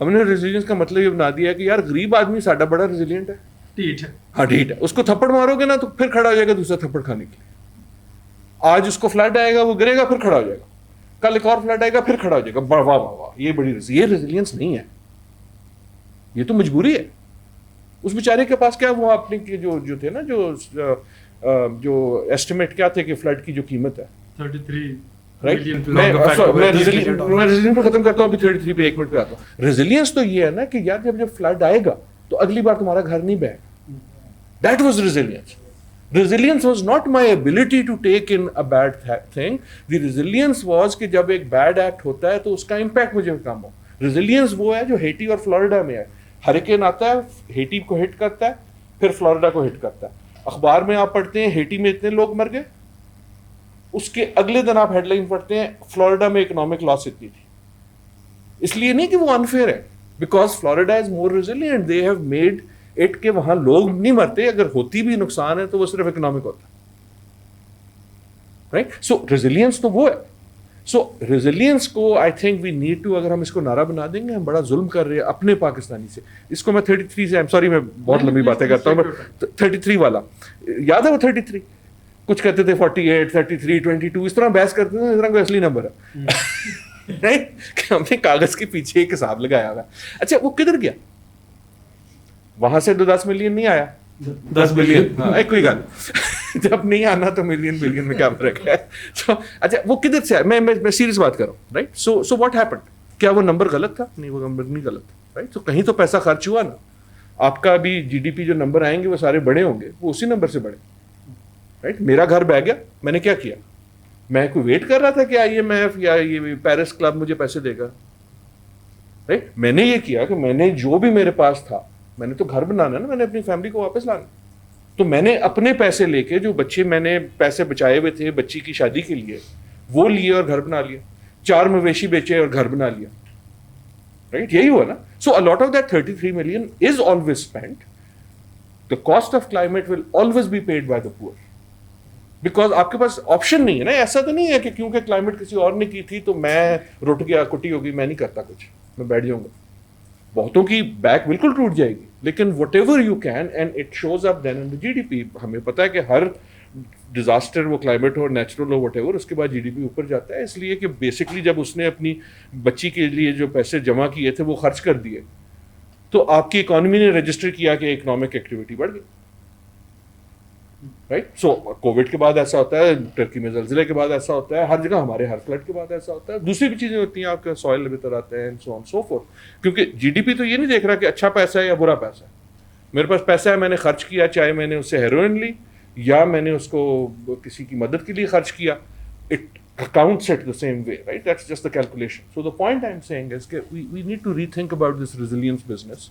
ہم نے ریزیلینس کا مطلب یہ بنا دیا کہ یار غریب آدمی ساڈا بڑا ریزیلینٹ ہے, ٹھیک ہے, ہاں ٹھیک ہے. اس کو تھپڑ مارو گے نا تو پھر کھڑا ہو جائے گا دوسرا تھپڑ کھانے کے لیے. آج اس کو فلڈ آئے گا, وہ گرے گا, پھر کھڑا ہو جائے گا. کل ایک اور فلڈ آئے گا, پھر کھڑا ہو جائے گا. واہ واہ واہ, یہ بڑی یہ ریزیلینس نہیں ہے, یہ تو مجبوری ہے. اس بیچارے کے پاس کیا, وہ اپنے جو تھے نا, جو ایسٹیمیٹ کیا تھے کہ فلڈ کی جو قیمت ہے 33 رائٹ. میں ریزیلینس پہ ختم کرتا ہوں, ابھی 33 پہ 1 منٹ پہ آتا ہوں. ریزیلینس تو یہ ہے نا کہ یار جب فلڈ آئے گا تو اگلی بار تمہارا گھر نہیں بہے گا. That was resilience. Resilience was not my ability to take in a bad thing. The resilience was کہ جب ایک bad act ہوتا ہے تو اس کا impact مجھے کم ہو. Resilience وہ ہے جو ہیٹی اور فلوریڈا میں ہے. ہریکین آتا ہے, ہیٹی کو ہٹ کرتا ہے, پھر فلوریڈا کو ہٹ کرتا ہے. اخبار میں آپ پڑھتے ہیں ہیٹی میں اتنے لوگ مر گئے, اس کے اگلے دن آپ ہیڈ لائن پڑھتے ہیں فلوریڈا میں اکنامک لاس اتنی تھی. اس لیے نہیں کہ وہ unfair ہے, because Florida is more resilient. They have made کہ وہاں لوگ نہیں مرتے, اگر ہوتی بھی نقصان ہے تو وہ صرف اکنامک ہوتا ہے. رائٹ. سو ریزیلینس تو وہ ہے. سو ریزیلینس کو I think we need to, اگر ہم اس کو نعرہ بنا دیں گے, ہم بڑا ظلم کر رہے ہیں اپنے پاکستانی سے. اس کو میں 33 سے, سوری میں بہت لمبی باتیں کرتا ہوں, 33 والا یاد ہے وہ 33, کچھ کہتے تھے 48, 33, 22, اس طرح بحث کرتے تھے, اس طرح کوئی اصلی نمبر ہے. کہ ہم نے کاغذ کے پیچھے ایک حساب لگایا ہوا. اچھا وہ کدھر گیا؟ وہاں سے تو 10 ملین نہیں آیا, 10 بلین. کوئی گل, جب نہیں آنا تو ملین بلین میں کیا فرق ہے. اچھا وہ کدھر سے آیا؟ میں سیریس بات کر رہا ہوں. رائٹ. So what happened? کیا وہ نمبر غلط تھا؟ نہیں, وہ نمبر نہیں غلط تھا. رائٹ. تو کہیں تو پیسہ خرچ ہوا نا. آپ کا بھی جی ڈی پی جو نمبر آئیں گے وہ سارے بڑے ہوں گے, وہ اسی نمبر سے بڑھے. رائٹ. میرا گھر بہ گیا, میں نے کیا کیا؟ میں کوئی ویٹ کر رہا تھا کہ آئی ایم ایف یا یہ پیرس کلب مجھے پیسے دے گا. رائٹ. میں نے یہ کیا کہ میں نے جو بھی میرے پاس تھا, میں نے تو گھر بنانا ہے نا, میں نے اپنی فیملی کو واپس لانا, تو میں نے اپنے پیسے لے کے, جو بچے میں نے پیسے بچائے ہوئے تھے بچی کی شادی کے لیے, وہ لیے اور گھر بنا لیا. 4 مویشی بیچے اور گھر بنا لیا. رائٹ. یہی ہوا نا. سو a lot of that 33 million is always spent. The cost of climate will always be paid by the poor. Because آپ کے پاس آپشن نہیں ہے نا. ایسا تو نہیں ہے کہ کیونکہ کلائمیٹ کسی اور نے کی تھی تو میں رٹ گیا, کٹی ہوگی, میں نہیں کرتا کچھ, میں بیٹھ جاؤں گا. بہتوں کی بیک بالکل ٹوٹ جائے گی, لیکن whatever you can, and it shows up then in G D P. ہمیں پتا ہے کہ ہر ڈیزاسٹر, وہ کلائمیٹ ہو, نیچرل ہو, وٹ ایور, اس کے بعد جی ڈی پی اوپر جاتا ہے. اس لیے کہ بیسکلی جب اس نے اپنی بچی کے لیے جو پیسے جمع کیے تھے وہ خرچ کر دیے, تو آپ کی اکانومی نے رجسٹر کیا کہ اکنامک ایکٹیویٹی بڑھ گئی. رائٹ. سو کووڈ کے بعد ایسا ہوتا ہے, ٹرکی میں زلزلے کے بعد ایسا ہوتا ہے, ہر جگہ ہمارے ہر فلڈ کے بعد ایسا ہوتا ہے. دوسری بھی چیزیں ہوتی ہیں, آپ کا سوائل بہتر آتا ہے, and so on so fourth. کیونکہ جی ڈی پی تو یہ نہیں دیکھ رہا کہ اچھا پیسہ ہے یا برا پیسہ ہے. میرے پاس پیسہ ہے, میں نے خرچ کیا, چاہے میں نے اس سے ہیروئن لی یا میں نے اس کو کسی کی مدد کے لیے خرچ کیا, it accounts it the same way, right? That's just the calculation. So the point I'm saying is that we need to rethink about this resilience business.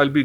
I'll be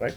right?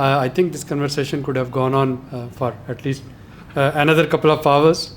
I think this conversation could have gone on for at least another couple of hours,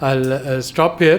I'll stop here.